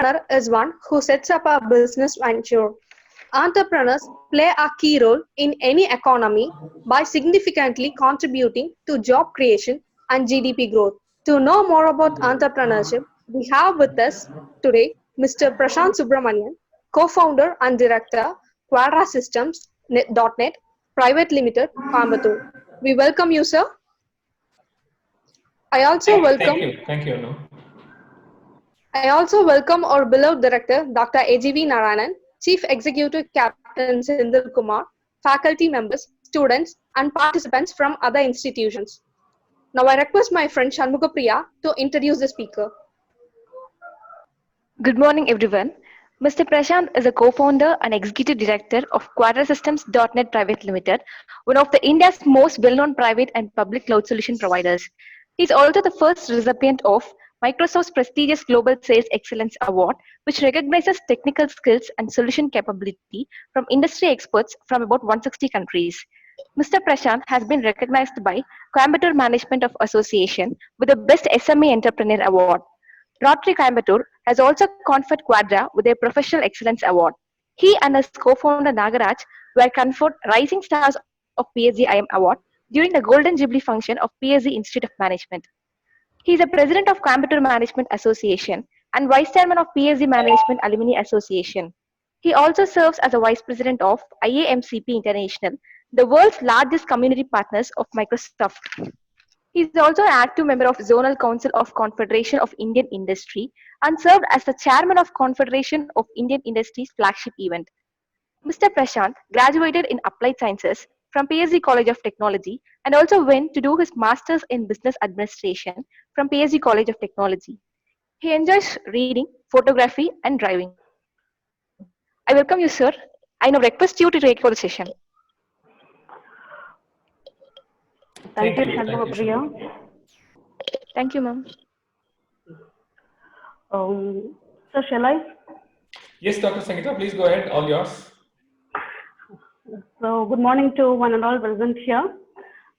entrepreneur is one who sets up a business venture. Entrepreneurs play a key role in any economy by significantly contributing to job creation and GDP growth. To know more about entrepreneurship, we have with us today Mr. Prashanth Subramaniam, co-founder and director, Quadra Systems .NET Private Limited, Coimbatore. We welcome you, sir. I also welcome our beloved director, Dr. AGV Narayanan, Chief Executive Captain Sindhil Kumar, faculty members, students, and participants from other institutions. Now I request my friend Shanmugapriya to introduce the speaker. Good morning, everyone. Mr. Prashanth is a co-founder and executive director of Quadra Systems .NET Private Limited, one of the India's most well-known private and public cloud solution providers. He is also the first recipient of Microsoft's prestigious Global Sales Excellence Award, which recognizes technical skills and solution capability from industry experts from about 160 countries. Mr. Prashanth has been recognized by Coimbatore Management of Association with the Best SME Entrepreneur Award. Rotary Coimbatore has also conferred Quadra with a Professional Excellence Award. He and his co-founder Nagaraj were conferred Rising Stars of PSGIM Award during the Golden Jubilee function of PSG Institute of Management. He is a president of Coimbatore Management Association and vice chairman of PSG Management Alumni Association. He also serves as a vice president of IAMCP International, the world's largest community partners of Microsoft. He is also an active member of Zonal Council of Confederation of Indian Industry and served as the chairman of Confederation of Indian Industry's flagship event. Mr. Prashanth graduated in Applied Sciences from PSG College of Technology and also went to do his master's in Business Administration from PSG College of Technology. He enjoys reading, photography, and driving. I welcome you, sir. I now request you to take over the session. Thank you, Shanmugapriya. Thank you, ma'am. So shall I? Yes, Dr. Sangeeta, please go ahead. All yours. So good morning to one and all present here.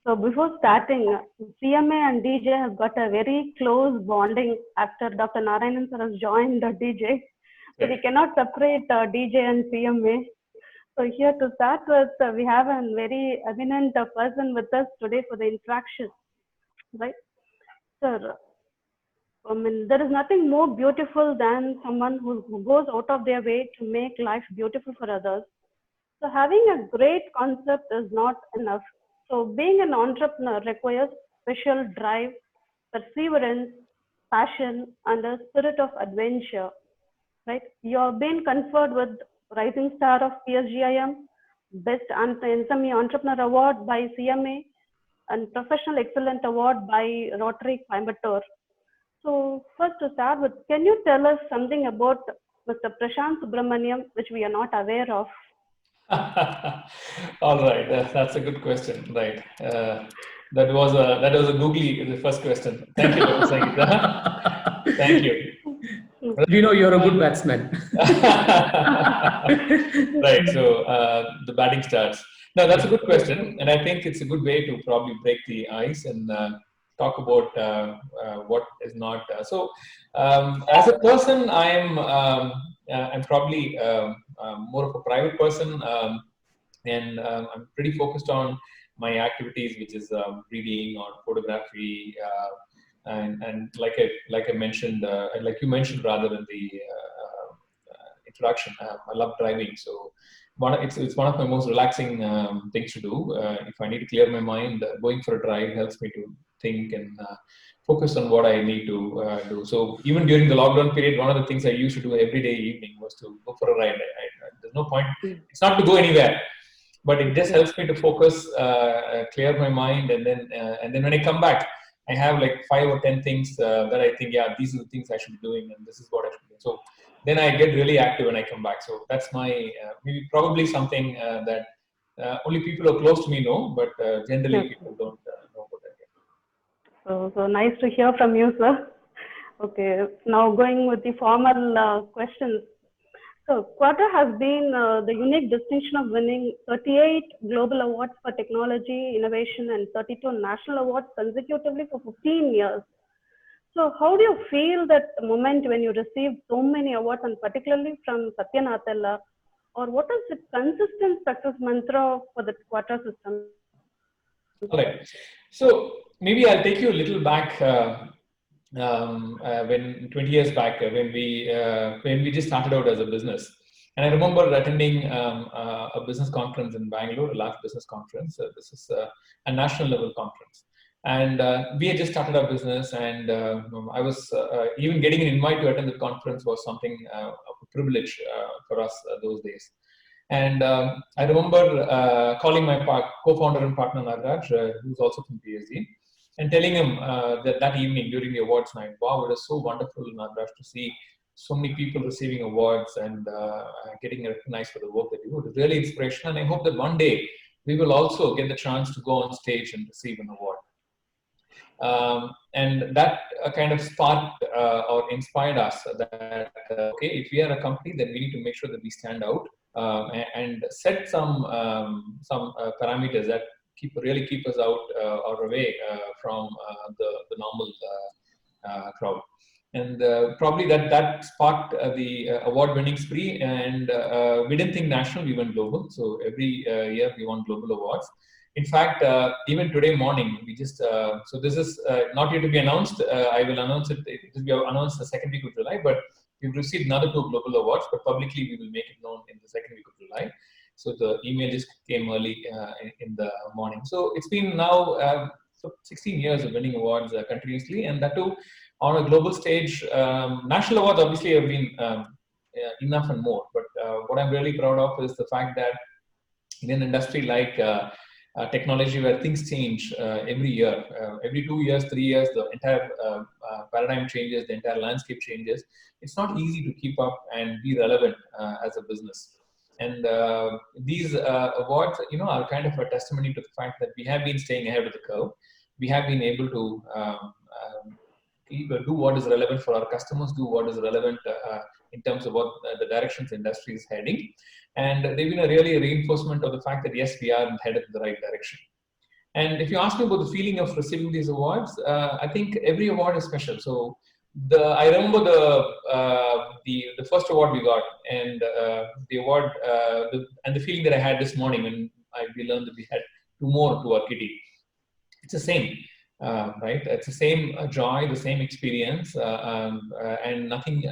So before starting, CMA and DJ have got a very close bonding after Dr. Narayanan sir has joined the DJ. So we cannot separate DJ and CMA. So here to start with, we have a very eminent person with us today for the interaction, right? Sir, I mean, there is nothing more beautiful than someone who goes out of their way to make life beautiful for others. So having a great concept is not enough. So being an entrepreneur requires special drive, perseverance, passion, and a spirit of adventure, right? You have been conferred with Rising Star of PSGIM, Best SME Entrepreneur Award by CMA, and Professional Excellent Award by Rotary Coimbatore. So first to start with, can you tell us something about Mr. Prashanth Subramaniam, which we are not aware of? All right, that's a good question, right? That was a googly, the first question. Thank you, Dr. Sangeeta. Thank you. We know you're a good batsman. Right, so the batting starts. Now, that's a good question, and I think it's a good way to probably break the ice and talk about what is not. As a person, I'm probably more of a private person, and I'm pretty focused on my activities, which is reading or photography. And like I mentioned, like you mentioned rather in the introduction, I love driving. So it's one of my most relaxing things to do. If I need to clear my mind, going for a drive helps me to think and focus on what I need to do. So even during the lockdown period, one of the things I used to do every day evening was to go for a ride. There's no point. It's not to go anywhere, but it just helps me to focus, clear my mind, and then when I come back, I have like 5 or 10 things that I think, yeah, these are the things I should be doing, and this is what I should do. So then I get really active when I come back. So that's my probably something that only people who are close to me know, but generally people don't know about that. So nice to hear from you, sir. Okay, now going with the formal questions. So Quadra has been the unique distinction of winning 38 global awards for technology, innovation, and 32 national awards consecutively for 15 years. So how do you feel that moment when you received so many awards, and particularly from Satya Nadella, or what is the consistent success mantra for the Quater system? All right. So maybe I'll take you a little back. When 20 years back, when we just started out as a business, and I remember attending a business conference in Bangalore, a large business conference. This is a national level conference, and we had just started our business, and I was even getting an invite to attend the conference was something of a privilege for us those days. And I remember calling my co-founder and partner Nagaraj, who's also from PhD, and telling him that evening during the awards night, wow, it was so wonderful, Nagaraj, to see so many people receiving awards and getting recognized for the work that you do. It was really inspirational, and I hope that one day we will also get the chance to go on stage and receive an award. And that kind of sparked or inspired us that, okay, if we are a company, then we need to make sure that we stand out and set some parameters that really keep us out or away from the normal crowd. And probably that sparked the award-winning spree. And we didn't think national, we went global. So every year we won global awards. In fact, even today morning, we just, so this is not yet to be announced. I will announce it. It will be announced the second week of July, but we've received another 2 global awards, but publicly we will make it known in the second week of July. So the email just came early in the morning. So it's been now 16 years of winning awards continuously, and that too on a global stage. National awards obviously have been enough and more, but what I'm really proud of is the fact that in an industry like technology, where things change every year, every 2 years, 3 years, the entire paradigm changes, the entire landscape changes. It's not easy to keep up and be relevant as a business. And these awards, are kind of a testimony to the fact that we have been staying ahead of the curve. We have been able to do what is relevant for our customers, do what is relevant in terms of what the directions the industry is heading. And they've been a really reinforcement of the fact that, yes, we are headed in the right direction. And if you ask me about the feeling of receiving these awards, I think every award is special. So I remember the first award we got, and the award and the feeling that I had this morning when we learned that we had 2 more to our kitty. It's the same. Right? It's the same joy, the same experience, and nothing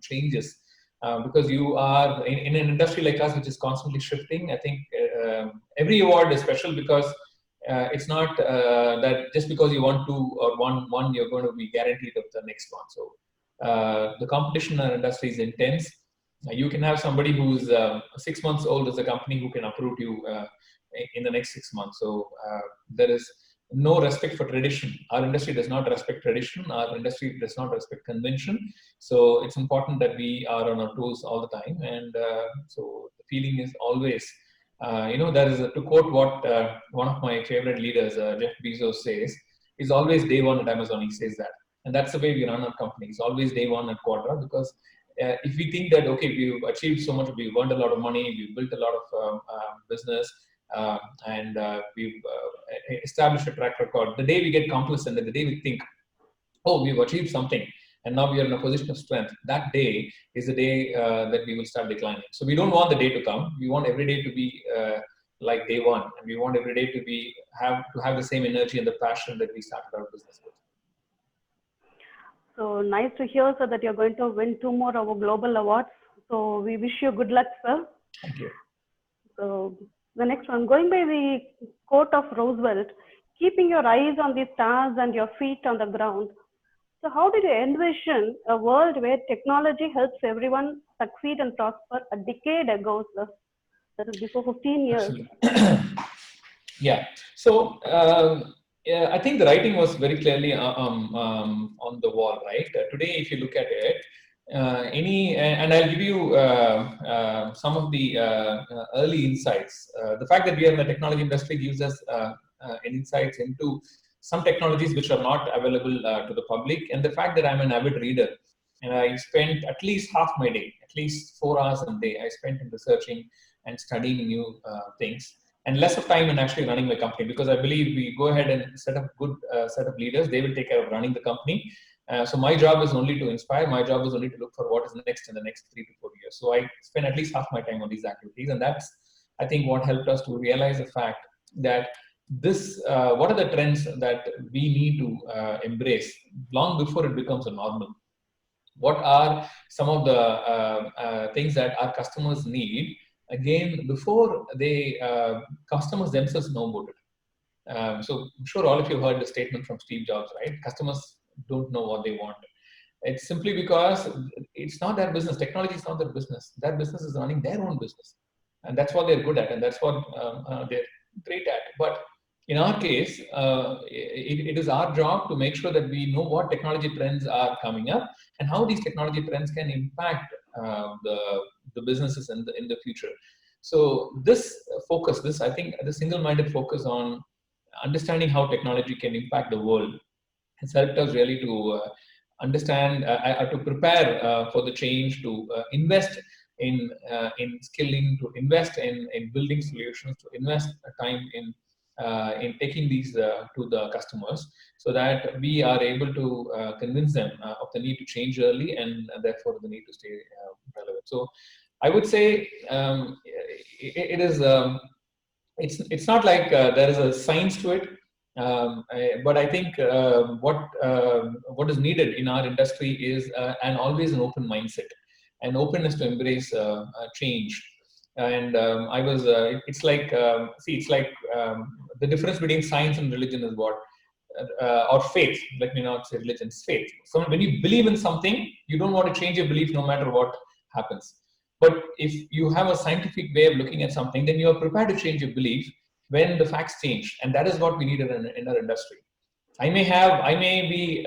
changes because you are in an industry like us, which is constantly shifting. I think every award is special because it's not that just because you want 2 or one, you're going to be guaranteed of the next one. So the competition in our industry is intense. You can have somebody who's 6 months old as a company who can uproot you in the next 6 months. So there is no respect for tradition. Our industry does not respect tradition. Our industry does not respect convention. So it's important that we are on our toes all the time. And so the feeling is always, there is to quote what one of my favorite leaders, Jeff Bezos, says, is always day one at Amazon. He says that. And that's the way we run our company. It's always day one at Quadra, because if we think that, okay, we've achieved so much, we've earned a lot of money, we've built a lot of business, and we've established a track record. The day we get complacent, and the day we think, oh, we've achieved something, and now we are in a position of strength, that day is the day that we will start declining. So we don't want the day to come. We want every day to be like day one, and we want every day to have the same energy and the passion that we started our business with. So nice to hear, sir, that you're going to win 2 more of our global awards. So we wish you good luck, sir. Thank you. So the next one, going by the quote of Roosevelt, keeping your eyes on the stars and your feet on the ground. So how did you envision a world where technology helps everyone succeed and prosper a decade ago, sir? That is before 15 years. Yeah. So I think the writing was very clearly on the wall, right? Today, if you look at it, and I'll give you some of the early insights. The fact that we are in the technology industry gives us insights into some technologies which are not available to the public, and the fact that I'm an avid reader, and I spent at least half my day, at least 4 hours a day, I spent in researching and studying new things. and less of time in actually running my company, because I believe we go ahead and set up good set of leaders. They will take care of running the company. So my job is only to inspire. My job is only to look for what is next in the next 3 to 4 years. So I spend at least half my time on these activities, and that's, I think, what helped us to realize the fact that this, what are the trends that we need to embrace long before it becomes a normal? What are some of the things that our customers need, again, before they customers themselves know about it? So I'm sure all of you heard the statement from Steve Jobs, right? Customers don't know what they want. It's simply because it's not their business. Technology is not their business. Their business is running their own business, and that's what they're good at, and that's what they're great at. But in our case, it is our job to make sure that we know what technology trends are coming up and how these technology trends can impact the businesses in the future. So this focus, this, I think, the single-minded focus on understanding how technology can impact the world has helped us really to understand, to prepare for the change, to invest in skilling, to invest in building solutions, to invest time in taking these to the customers, so that we are able to convince them of the need to change early, and therefore the need to stay relevant. So I would say it is. It's not like there is a science to it, but I think what is needed in our industry is always an open mindset, an openness to embrace change. And I was, it's like, it's like the difference between science and religion is what, or faith. Let me not say religion, it's faith. So when you believe in something, you don't want to change your belief no matter what happens. But if you have a scientific way of looking at something, then you are prepared to change your belief when the facts change. And that is what we need in our industry. I may be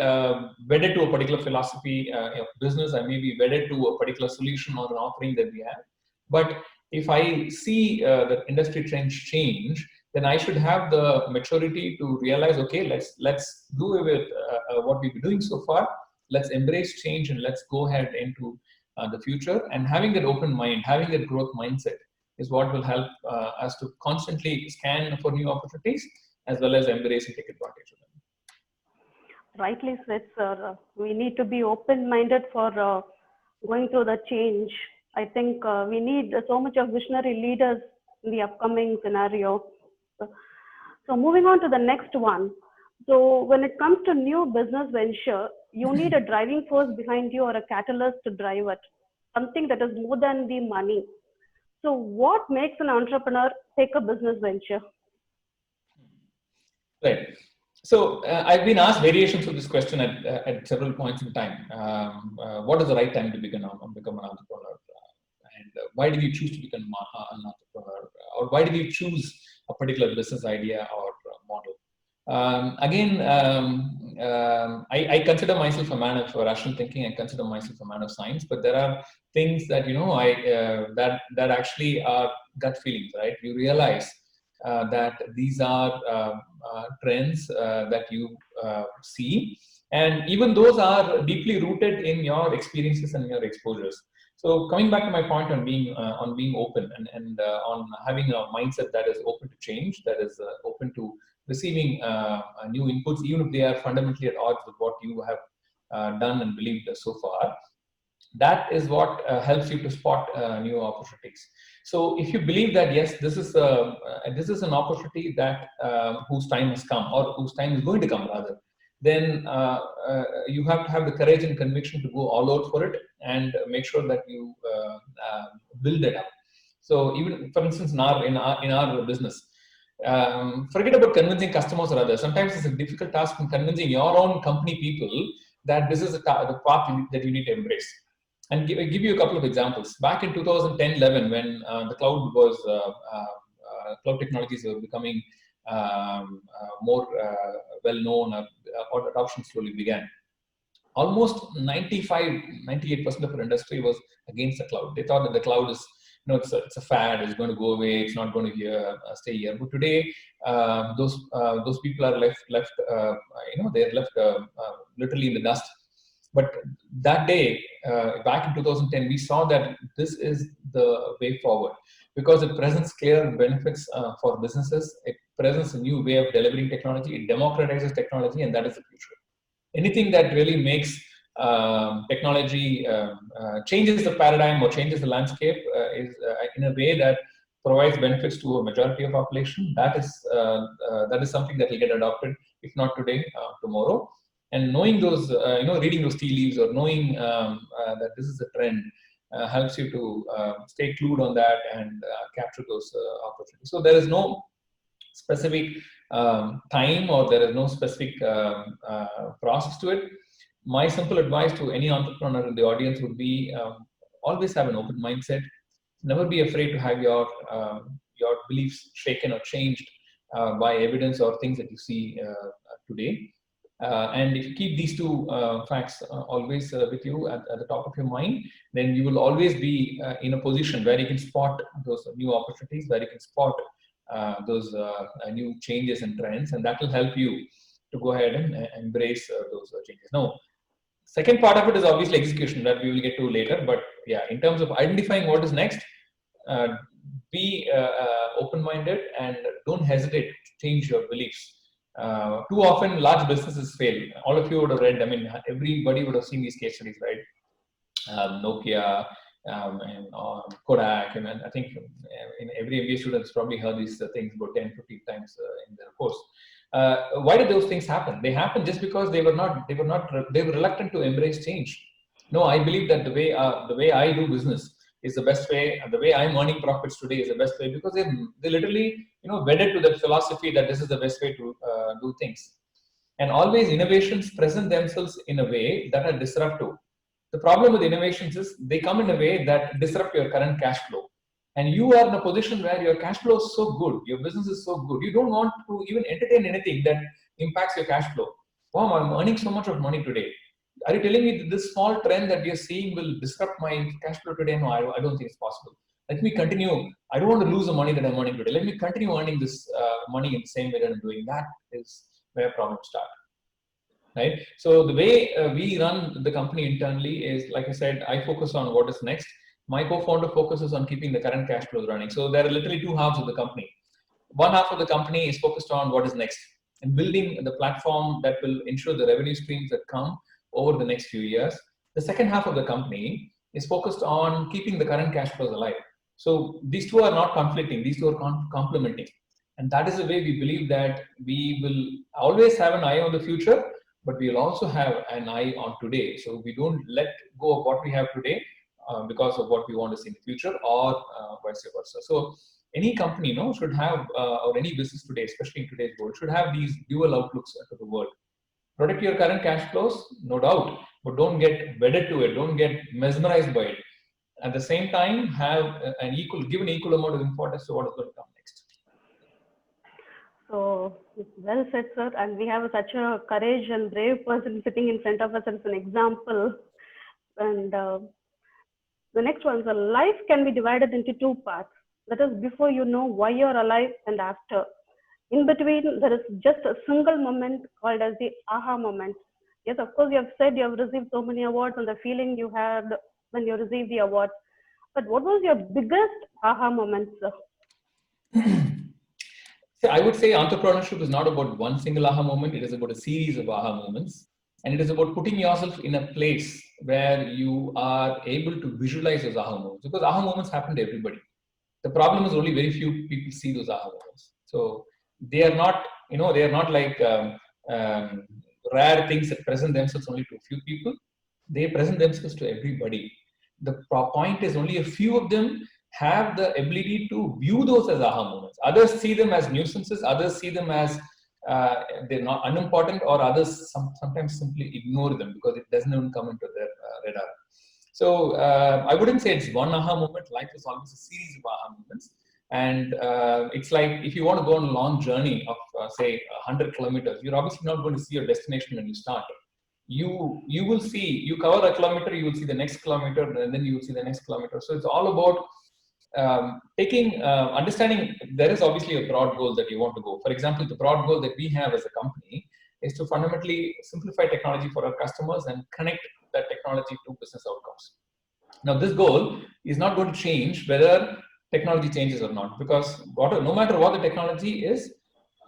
wedded to a particular philosophy of business. I may be wedded to a particular solution or an offering that we have. But if I see the industry trends change, then I should have the maturity to realize, okay, let's do away with what we've been doing so far. Let's embrace change, and let's go ahead into the future. And having that open mind, having that growth mindset is what will help us to constantly scan for new opportunities, as well as embrace and take advantage of them. Rightly said, sir. We need to be open-minded for going through the change. I think we need so much of visionary leaders in the upcoming scenario. So moving on to the next one. So when it comes to new business venture, you need a driving force behind you, or a catalyst to drive it, something that is more than the money. So what makes an entrepreneur take a business venture? Right. So I've been asked variations of this question at several points in time. What is the right time to become an entrepreneur? And why did you choose to become an entrepreneur? Or why did you choose a particular business idea or model? I consider myself a man of rational thinking. I consider myself a man of science. But there are things that, that actually are gut feelings, right? You realize that these are trends that you see, and even those are deeply rooted in your experiences and your exposures. So coming back to my point on being open and on having a mindset that is open to change, that is open to receiving new inputs, even if they are fundamentally at odds with what you have done and believed so far. That is what helps you to spot new opportunities. So if you believe that, yes, this is an opportunity that whose time has come, or whose time is going to come rather, then you have to have the courage and conviction to go all out for it and make sure that you build it up. So even, for instance, in our business, forget about convincing customers or others. Sometimes it's a difficult task in convincing your own company people that this is the path that you need to embrace. And give you a couple of examples. Back in 2010-11, when the cloud technologies were becoming more well-known, or adoption slowly began, almost 98% of our industry was against the cloud. They thought that the cloud is, it's a fad, it's going to go away, it's not going to stay here. But today, those people are left they're left literally in the dust. But that day, back in 2010, we saw that this is the way forward. because it presents clear benefits for businesses. It presents a new way of delivering technology. It democratizes technology, and that is the future. Anything that really makes technology changes the paradigm or changes the landscape is in a way that provides benefits to a majority of population. That is something that will get adopted, if not today, tomorrow. And knowing those, reading those tea leaves or knowing that this is a trend helps you to stay clued on that and capture those opportunities. So there is no specific time or there is no specific process to it. My simple advice to any entrepreneur in the audience would be always have an open mindset. Never be afraid to have your beliefs shaken or changed by evidence or things that you see today. And if you keep these two facts always with you at the top of your mind, then you will always be in a position where you can spot those new opportunities, where you can spot those new changes and trends, and that will help you to go ahead and embrace those changes. Now, second part of it is obviously execution that we will get to later, but yeah, in terms of identifying what is next, be open-minded and don't hesitate to change your beliefs. Too often large businesses fail. All of you would have read, I mean, everybody would have seen these case studies, right? Nokia and Kodak, and I think in every MBA student has probably heard these things about 10, 15 times in their course. Why did those things happen? They happened just because they were reluctant to embrace change. No, I believe that the way I do business is the best way, and the way I'm earning profits today is the best way, because they literally wedded to that philosophy that this is the best way to do things. And always innovations present themselves in a way that are disruptive. The problem with innovations is they come in a way that disrupt your current cash flow. And you are in a position where your cash flow is so good, your business is so good, you don't want to even entertain anything that impacts your cash flow. Wow, I'm earning so much of money today. Are you telling me that this small trend that we are seeing will disrupt my cash flow today? No, I don't think it's possible. Let me continue. I don't want to lose the money that I'm earning today. Let me continue earning this money in the same way that I'm doing. That is where problems start. Right? So the way we run the company internally is, like I said, I focus on what is next. My co-founder focuses on keeping the current cash flows running. So there are literally two halves of the company. One half of the company is focused on what is next and building the platform that will ensure the revenue streams that come over the next few years. The second half of the company is focused on keeping the current cash flows alive. So these two are not conflicting, these two are complementing. And that is the way we believe that we will always have an eye on the future, but we'll also have an eye on today. So we don't let go of what we have today because of what we want to see in the future, or vice versa. So any company should have, or any business today, especially in today's world, should have these dual outlooks to the world. Protect your current cash flows, no doubt, but don't get wedded to it, don't get mesmerized by it. At the same give an equal amount of importance to what is going to come next. So well said, sir. And we have such a courage and brave person sitting in front of us as an example. And the next one, so life can be divided into two parts. That is, before you know why you're alive and after. In between, there is just a single moment called as the aha moment. Yes, of course, you have said you have received so many awards and the feeling you had when you received the award. But what was your biggest aha moment, sir? See, I would say entrepreneurship is not about one single aha moment. It is about a series of aha moments. And it is about putting yourself in a place where you are able to visualize those aha moments. Because aha moments happen to everybody. The problem is only very few people see those aha moments. So they are not, they are not like rare things that present themselves only to a few people. They present themselves to everybody. The point is only a few of them have the ability to view those as aha moments. Others see them as nuisances. Others see them as they're not unimportant, or others sometimes simply ignore them because it doesn't even come into their radar. So I wouldn't say it's one aha moment. Life is always a series of aha moments. And it's like if you want to go on a long journey of say 100 kilometers, you're obviously not going to see your destination when you start. You will see, you cover a kilometer, you will see the next kilometer, and then you will see the next kilometer. So it's all about understanding there is obviously a broad goal that you want to go. For example, the broad goal that we have as a company is to fundamentally simplify technology for our customers and connect that technology to business outcomes. Now, this goal is not going to change whether technology changes or not. Because no matter what the technology is,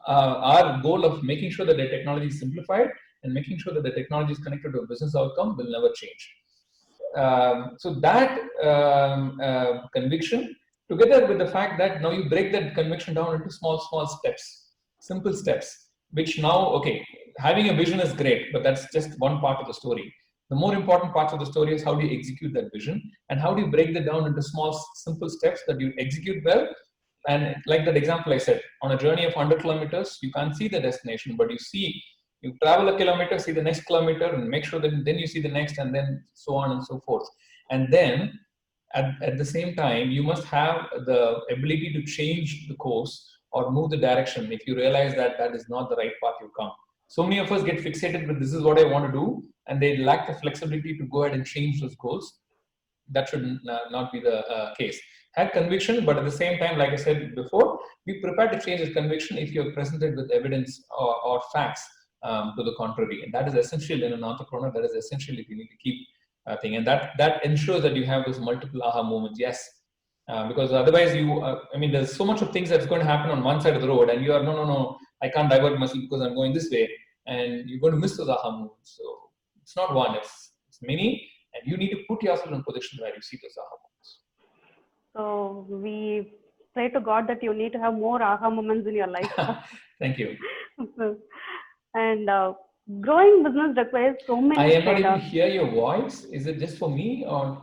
our goal of making sure that the technology is simplified and making sure that the technology is connected to a business outcome will never change. So that conviction, together with the fact that now you break that conviction down into small steps, simple steps, which now, okay, having a vision is great, but that's just one part of the story. The more important part of the story is how do you execute that vision, and how do you break that down into small, simple steps that you execute well. And like that example I said, on a journey of 100 kilometers, you can't see the destination, but you travel a kilometer, see the next kilometer, and make sure that then you see the next, and then so on and so forth. And then at the same time, you must have the ability to change the course or move the direction if you realize that that is not the right path you come. So many of us get fixated with this is what I want to do, and they lack the flexibility to go ahead and change those goals. That should not be the case. Have conviction, but at the same time, like I said before, be prepared to change the conviction if you're presented with evidence or facts to the contrary. And that is essential in an entrepreneur. That is essential if you need to keep thing. And that ensures that you have those multiple aha moments. Yes. Because otherwise there's so much of things that's going to happen on one side of the road, and you are, no, I can't divert myself because I'm going this way, and you're going to miss those aha moments. So it's not one, it's many, and you need to put yourself in a position where you see those aha moments. So we pray to God that you need to have more aha moments in your life. Thank you. And growing business requires so many. I am not able to hear your voice. Is it just for me or?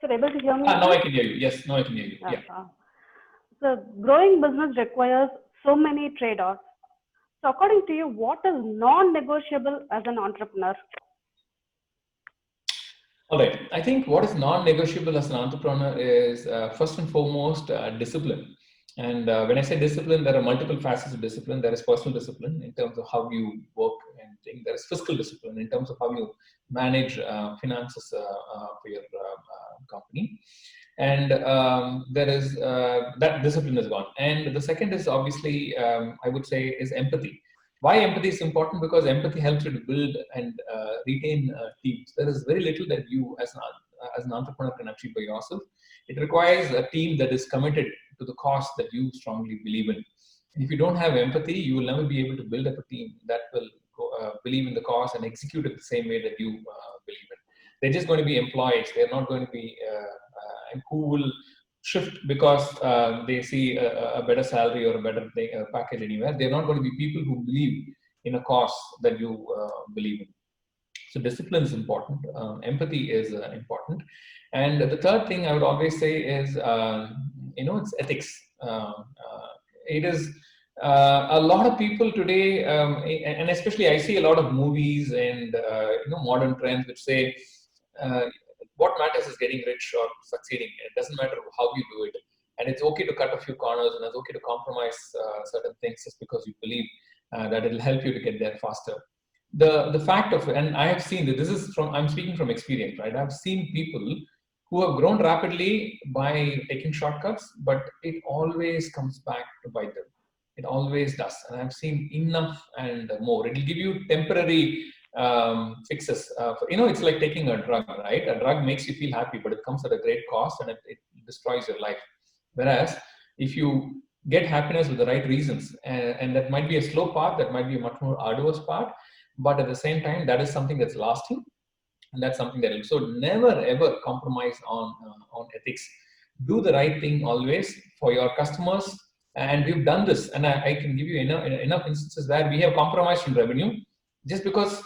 So able to hear me? Now I can hear you. Yes, now I can hear you. Yeah. So growing business requires so many trade-offs. So according to you, what is non-negotiable as an entrepreneur? All right. I think what is non-negotiable as an entrepreneur is first and foremost discipline. And when I say discipline, there are multiple facets of discipline. There is personal discipline in terms of how you work and think. There is fiscal discipline in terms of how you manage finances for your company. And there is that discipline is gone. And the second is obviously, I would say, is empathy. Why empathy is important? Because empathy helps you to build and retain teams. There is very little that you as an entrepreneur can achieve by yourself. It requires a team that is committed to the cause that you strongly believe in. And if you don't have empathy, you will never be able to build up a team that will believe in the cause and execute it the same way that you believe in. They're just going to be employees. They're not going to be who will shift because they see a better salary or a better package anywhere. They're not going to be people who believe in a cause that you believe in. So discipline is important. Empathy is important. And the third thing I would always say is, it's ethics. It is a lot of people today, and especially I see a lot of movies and modern trends which say what matters is getting rich or succeeding. It doesn't matter how you do it, and it's okay to cut a few corners, and it's okay to compromise certain things just because you believe that it'll help you to get there faster. The fact of, and I have seen that I'm speaking from experience, right? I've seen people who have grown rapidly by taking shortcuts, but it always comes back to bite them. It always does. And I've seen enough and more. It will give you temporary fixes. It's like taking a drug, right? A drug makes you feel happy, but it comes at a great cost and it destroys your life. Whereas if you get happiness with the right reasons, and that might be a slow path, that might be a much more arduous path, but at the same time, that is something that's lasting. And that's something that helps. So never ever compromise on ethics. Do the right thing always for your customers. And we've done this. And I can give you enough instances where we have compromised on revenue just because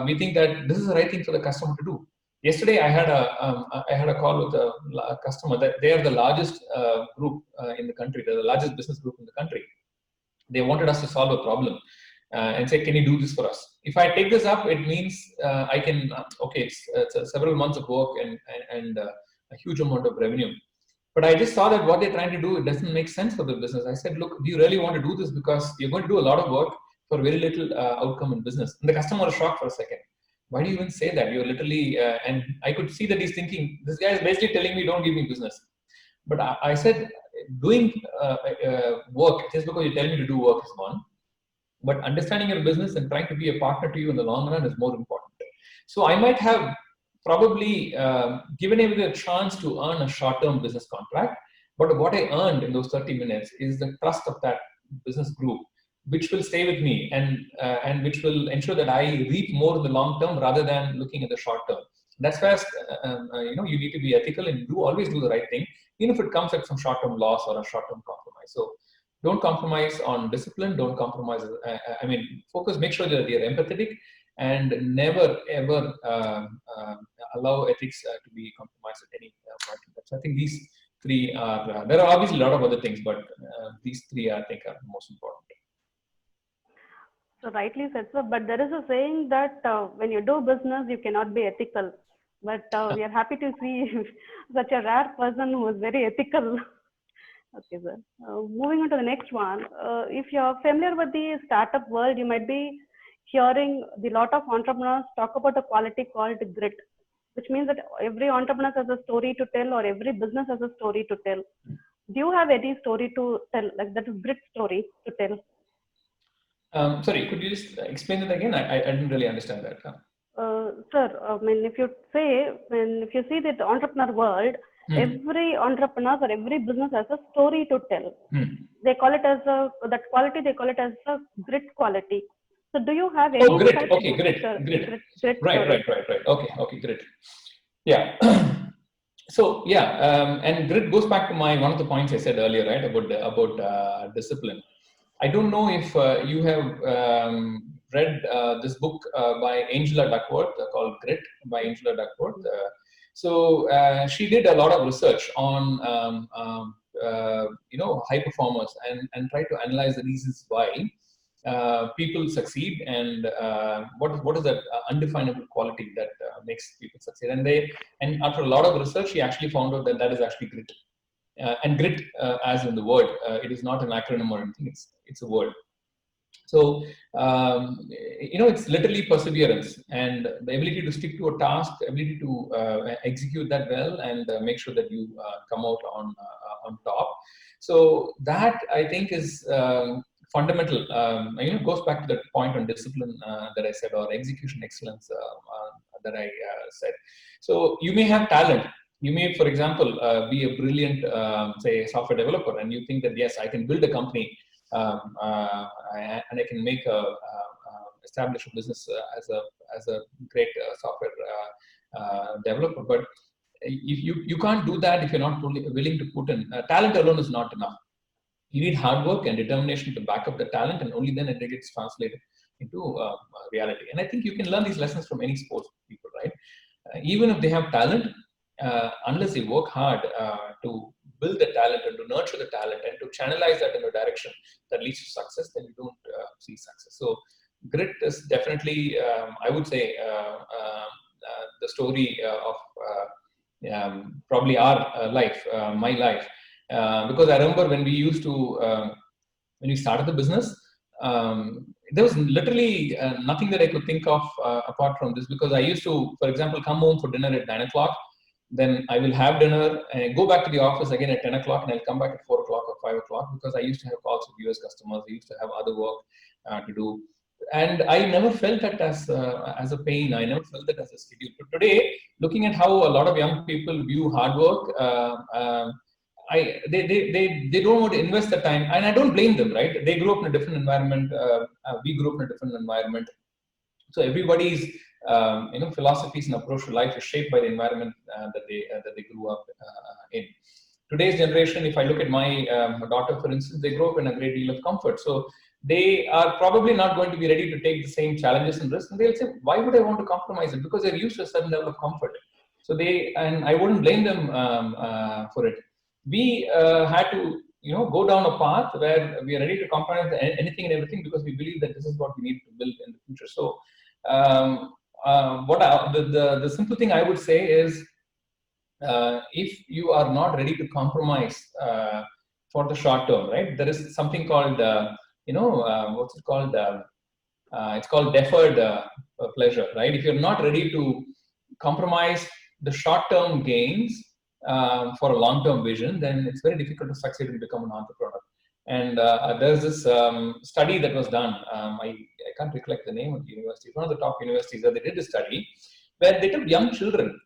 we think that this is the right thing for the customer to do. Yesterday, I had a call with a customer that they are the largest group in the country. They're the largest business group in the country. They wanted us to solve a problem. And say, can you do this for us? If I take this up, it means I can, it's several months of work and a huge amount of revenue. But I just saw that what they're trying to do, it doesn't make sense for the business. I said, look, do you really want to do this? Because you're going to do a lot of work for very little outcome in business. And the customer was shocked for a second. Why do you even say that? You're literally, and I could see that he's thinking, this guy is basically telling me, don't give me business. But I said, doing work, just because you tell me to do work is one. But understanding your business and trying to be a partner to you in the long run is more important. So I might have probably given away the chance to earn a short-term business contract. But what I earned in those 30 minutes is the trust of that business group, which will stay with me and which will ensure that I reap more in the long term rather than looking at the short term. That's why you need to be ethical and always do the right thing, even if it comes at some short-term loss or a short-term compromise. So don't compromise on discipline. Don't compromise. Focus. Make sure that you're empathetic, and never ever allow ethics to be compromised at any point. So I think these three are. There are obviously a lot of other things, but these three I think are the most important. So rightly said, sir. But there is a saying that when you do business, you cannot be ethical. But we are happy to see such a rare person who is very ethical. Okay, sir. Moving on to the next one. If you're familiar with the startup world, you might be hearing the lot of entrepreneurs talk about a quality called grit, which means that every entrepreneur has a story to tell, or every business has a story to tell. Do you have any story to tell, like that is grit story to tell? Sorry, could you just explain it again? I didn't really understand that. Sir, if you see the entrepreneur world, every entrepreneur or every business has a story to tell. They call it as that quality. They call it as a grit quality. So, do you have any? Oh, grit. Okay, grit. Right. Okay, grit. Yeah. So yeah, and grit goes back to one of the points I said earlier, right, about discipline. I don't know if you have read this book by Angela Duckworth called Grit by Angela Duckworth. So she did a lot of research on high performers and tried to analyze the reasons why people succeed and what is that undefinable quality that makes people succeed. And after a lot of research, she actually found out that is actually grit. And grit, as in the word, it is not an acronym or anything. It's a word. So it's literally perseverance and the ability to stick to a task, the ability to execute that well, and make sure that you come out on top. So that I think is fundamental. Goes back to that point on discipline that I said, or execution excellence that I said. So you may have talent. You may, for example, be a brilliant, say, software developer, and you think that yes, I can build a company and I can make establish a business as a great software developer. But if you can't do that if you're not willing to put in talent alone is not enough. You need hard work and determination to back up the talent, and only then it gets translated into reality. And I think you can learn these lessons from any sports people, right? Even if they have talent, unless they work hard to build the talent and to nurture the talent and to channelize that in a direction that leads to success, then you don't see success. So grit is definitely, I would say, the story of probably our life, my life. Because I remember when we used to, when we started the business, there was literally nothing that I could think of apart from this, because I used to, for example, come home for dinner at 9 o'clock. Then I will have dinner and go back to the office again at 10 o'clock, and I'll come back at 4 o'clock or 5 o'clock, because I used to have calls with US customers. I used to have other work to do. And I never felt that as a pain. I never felt that as a schedule. But today, looking at how a lot of young people view hard work, they don't want to invest the time, and I don't blame them, right? They grew up in a different environment. We grew up in a different environment. So everybody's philosophies and approach to life is shaped by the environment that they grew up in. Today's generation, if I look at my daughter, for instance, they grow up in a great deal of comfort. So they are probably not going to be ready to take the same challenges and risks. And they'll say, why would I want to compromise it? Because they're used to a certain level of comfort. So and I wouldn't blame them for it. We had to go down a path where we are ready to compromise anything and everything, because we believe that this is what we need to build in the future. So the simple thing I would say is, if you are not ready to compromise for the short term, right? There is something called what's it called? It's called deferred pleasure, right? If you're not ready to compromise the short-term gains for a long-term vision, then it's very difficult to succeed and become an entrepreneur. And there's this study that was done. I can't recollect the name of the university. It's one of the top universities that they did a study. where they took young children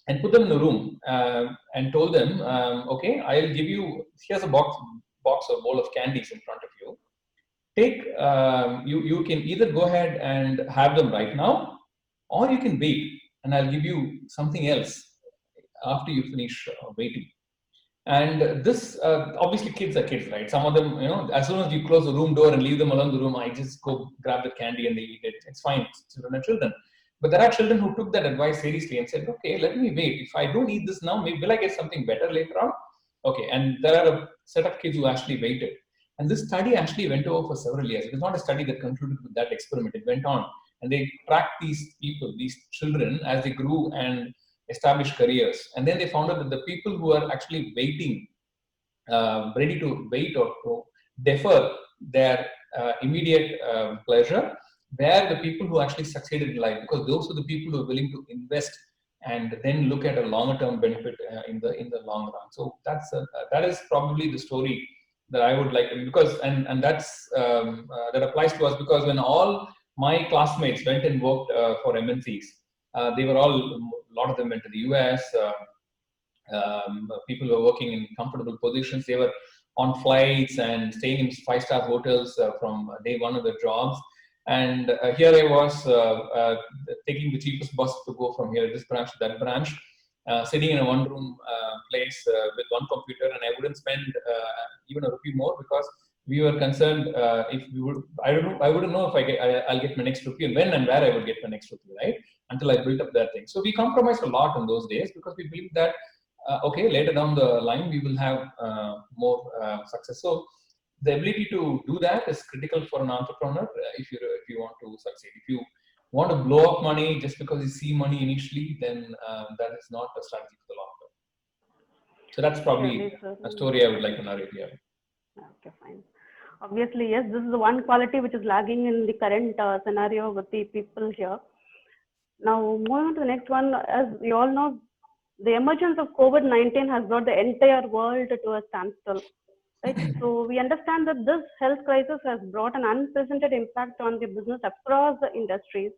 and put them in a room and told them, okay, I'll give you, here's a box or bowl of candies in front of you. Take, you can either go ahead and have them right now, or you can wait and I'll give you something else after you finish waiting. And this, obviously kids are kids, right? Some of them, as soon as you close the room door and leave them alone in the room, I just go grab the candy and they eat it. It's fine, children are children. But there are children who took that advice seriously and said, okay, let me wait. If I don't eat this now, maybe will I get something better later on? Okay, and there are a set of kids who actually waited. And this study actually went over for several years. It was not a study that concluded with that experiment. It went on. And they tracked these people, these children, as they grew and established careers. And then they found out that the people who are actually waiting, ready to wait or to defer their immediate pleasure, were the people who actually succeeded in life, because those are the people who are willing to invest and then look at a longer term benefit in the long run. So that is probably the story that I would like, because and that's that applies to us, because when all my classmates went and worked for MNCs, they were all, a lot of them went to the US. People were working in comfortable positions. They were on flights and staying in 5-star hotels from day one of their jobs. And here I was taking the cheapest bus to go from here, this branch to that branch, sitting in a one-room place with one computer, and I wouldn't spend even a rupee more, because we were concerned if we would, I wouldn't know if I'll get my next rupee and when and where I would get my next rupee, right? Until I built up that thing. So we compromised a lot in those days, because we believed that okay, later down the line we will have more success. So the ability to do that is critical for an entrepreneur if you want to succeed. If you want to blow up money just because you see money initially, then that is not a strategy for the long term. So that's probably a story I would like to narrate here. Okay, fine. Obviously, yes, this is the one quality which is lagging in the current scenario with the people here. Now, moving on to the next one, as we all know, the emergence of COVID-19 has brought the entire world to a standstill. Right? So we understand that this health crisis has brought an unprecedented impact on the business across the industries.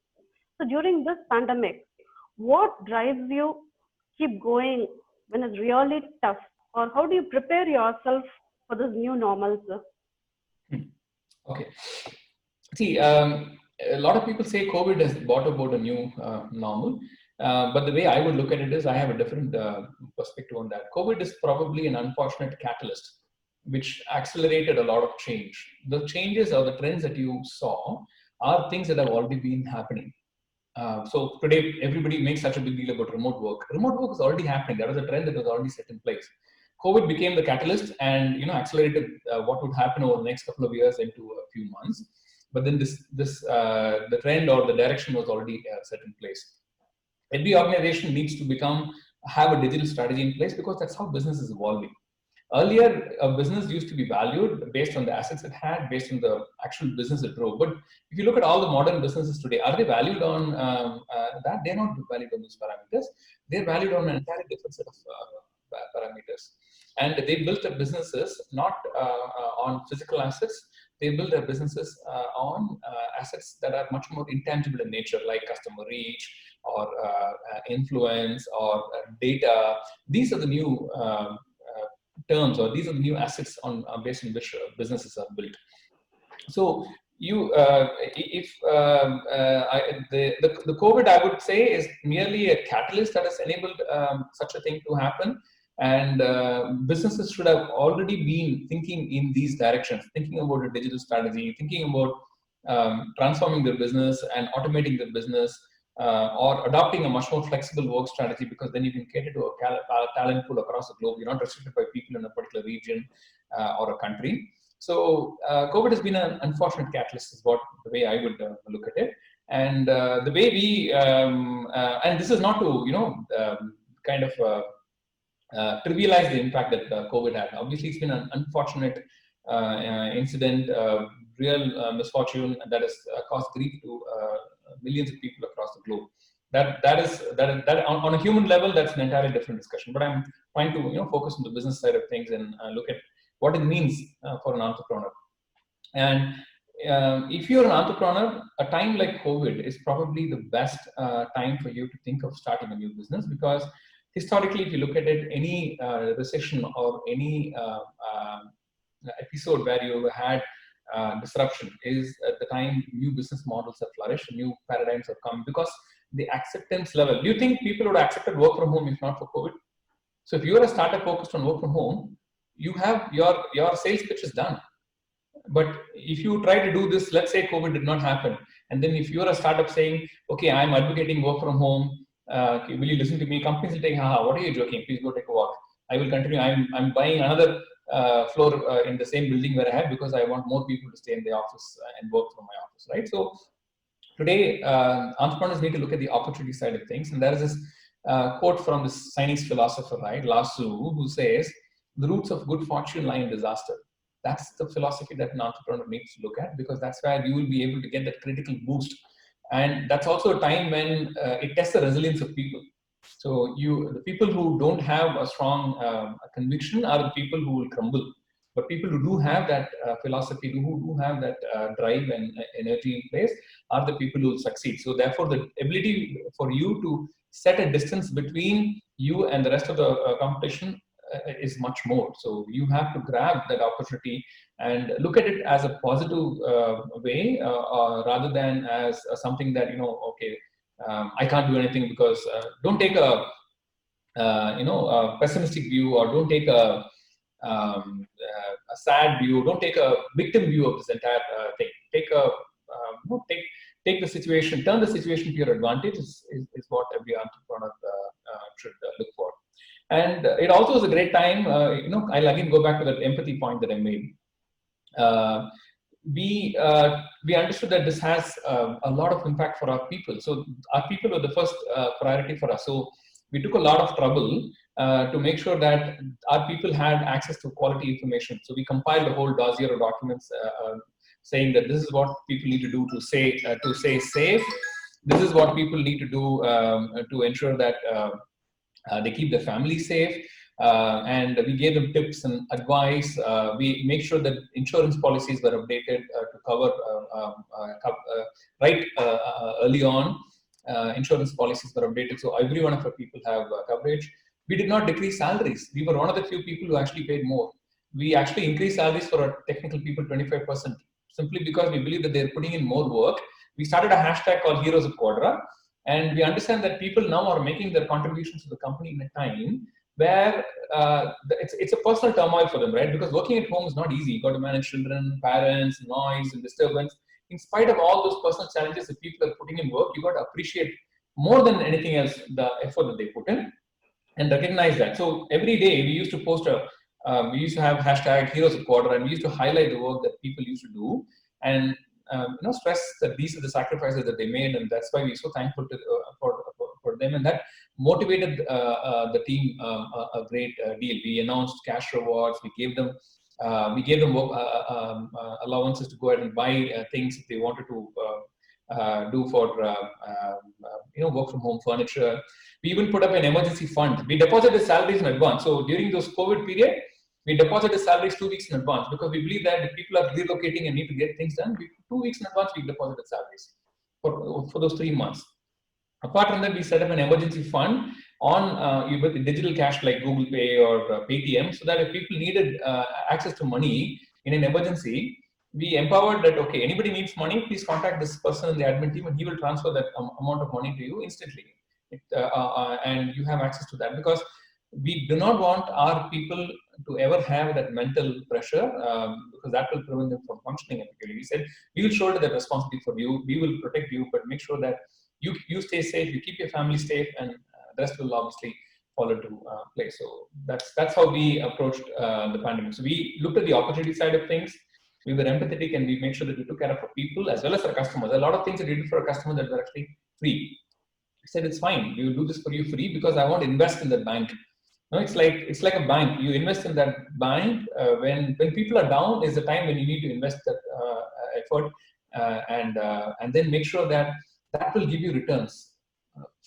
So during this pandemic, what drives you keep going when it's really tough? Or how do you prepare yourself for this new normal, sir? Okay. See, a lot of people say COVID has brought about a new normal. But the way I would look at it is, I have a different perspective on that. COVID is probably an unfortunate catalyst which accelerated a lot of change. The changes or the trends that you saw are things that have already been happening. So today, everybody makes such a big deal about remote work. Remote work is already happening. That was a trend that was already set in place. COVID became the catalyst and accelerated what would happen over the next couple of years into a few months. But then the trend or the direction was already set in place. Every organization needs to have a digital strategy in place, because that's how business is evolving. Earlier, a business used to be valued based on the assets it had, based on the actual business it drove. But if you look at all the modern businesses today, are they valued on that? They're not valued on those parameters. They're valued on an entirely different set of parameters. And they built their businesses not on physical assets. They build their businesses on assets that are much more intangible in nature, like customer reach or influence or data. These are the new terms, or these are the new assets based on which businesses are built. So the COVID, I would say, is merely a catalyst that has enabled such a thing to happen. And businesses should have already been thinking in these directions, thinking about a digital strategy, thinking about transforming their business and automating their business, or adopting a much more flexible work strategy, because then you can cater to a talent pool across the globe. You're not restricted by people in a particular region or a country. So COVID has been an unfortunate catalyst, is the way I would look at it. And the way we, and this is not to, kind of trivialize the impact that COVID had. Obviously, it's been an unfortunate incident, real misfortune that has caused grief to millions of people across the globe. That on a human level, that's an entirely different discussion. But I'm trying to focus on the business side of things and look at what it means for an entrepreneur. And if you're an entrepreneur, a time like COVID is probably the best time for you to think of starting a new business, because historically, if you look at it, any recession or any episode where you had disruption is at the time new business models have flourished, new paradigms have come, because the acceptance level. Do you think people would have accepted work from home if not for COVID? So if you're a startup focused on work from home, you have your sales pitch is done. But if you try to do this, let's say COVID did not happen, and then if you're a startup saying, okay, I'm advocating work from home, will you listen to me? Companies will take, haha, what are you joking? Please go take a walk. I will continue. I'm buying another floor in the same building where I have, because I want more people to stay in the office and work from my office, right? So today, entrepreneurs need to look at the opportunity side of things. And there is this quote from this Chinese philosopher, right, Lao Tzu, who says, the roots of good fortune lie in disaster. That's the philosophy that an entrepreneur needs to look at, because that's where you will be able to get that critical boost. And that's also a time when it tests the resilience of people. So the people who don't have a strong conviction are the people who will crumble. But people who do have that philosophy, who do have that drive and energy in place, are the people who will succeed. So therefore, the ability for you to set a distance between you and the rest of the competition is much more. So you have to grab that opportunity and look at it as a positive way, rather than as something that, okay, I can't do anything, because don't take a a pessimistic view, or don't take a sad view. Don't take a victim view of this entire thing. Take the situation, turn the situation to your advantage is what every entrepreneur should look for. And it also is a great time. I'll again go back to that empathy point that I made. We understood that this has a lot of impact for our people. So our people were the first priority for us. So we took a lot of trouble to make sure that our people had access to quality information. So we compiled a whole dossier of documents saying that this is what people need to do to stay safe. This is what people need to do to ensure that they keep their family safe. And we gave them tips and advice. We make sure that insurance policies were updated to cover early on. Insurance policies were updated, so every one of our people have coverage. We did not decrease salaries. We were one of the few people who actually paid more. We actually increased salaries for our technical people 25%, simply because we believe that they're putting in more work. We started a hashtag called Heroes of Quadra, and we understand that people now are making their contributions to the company in a time where it's a personal turmoil for them, right? Because working at home is not easy. You got to manage children, parents, noise, and disturbance. In spite of all those personal challenges that people are putting in work, you got to appreciate more than anything else the effort that they put in and recognize that. So every day we used to post we used to have hashtag Heroes of Quadra, and we used to highlight the work that people used to do, and stress that these are the sacrifices that they made, and that's why we're so thankful to, for them, and that motivated the team a great deal. We announced cash rewards. We gave them work, allowances to go ahead and buy things if they wanted to do for work from home furniture. We even put up an emergency fund. We deposited salaries in advance. So during those COVID period, we deposited salaries 2 weeks in advance, because we believe that if people are relocating and need to get things done, 2 weeks in advance we deposited salaries for those 3 months. Apart from that, we set up an emergency fund on with digital cash like Google Pay or Paytm, so that if people needed access to money in an emergency, we empowered that, okay, anybody needs money, please contact this person in the admin team and he will transfer that amount of money to you instantly. And you have access to that, because we do not want our people to ever have that mental pressure, because that will prevent them from functioning effectively. We said, we will shoulder that responsibility for you, we will protect you, but make sure that you stay safe, you keep your family safe, and the rest will obviously fall into place. So that's how we approached the pandemic. So we looked at the opportunity side of things. We were empathetic, and we made sure that we took care of our people as well as our customers. A lot of things that we did for our customers that were actually free. I said, it's fine, we will do this for you free, because I want to invest in the bank. No, it's like a bank. You invest in that bank when people are down is the time when you need to invest that effort, and then make sure that will give you returns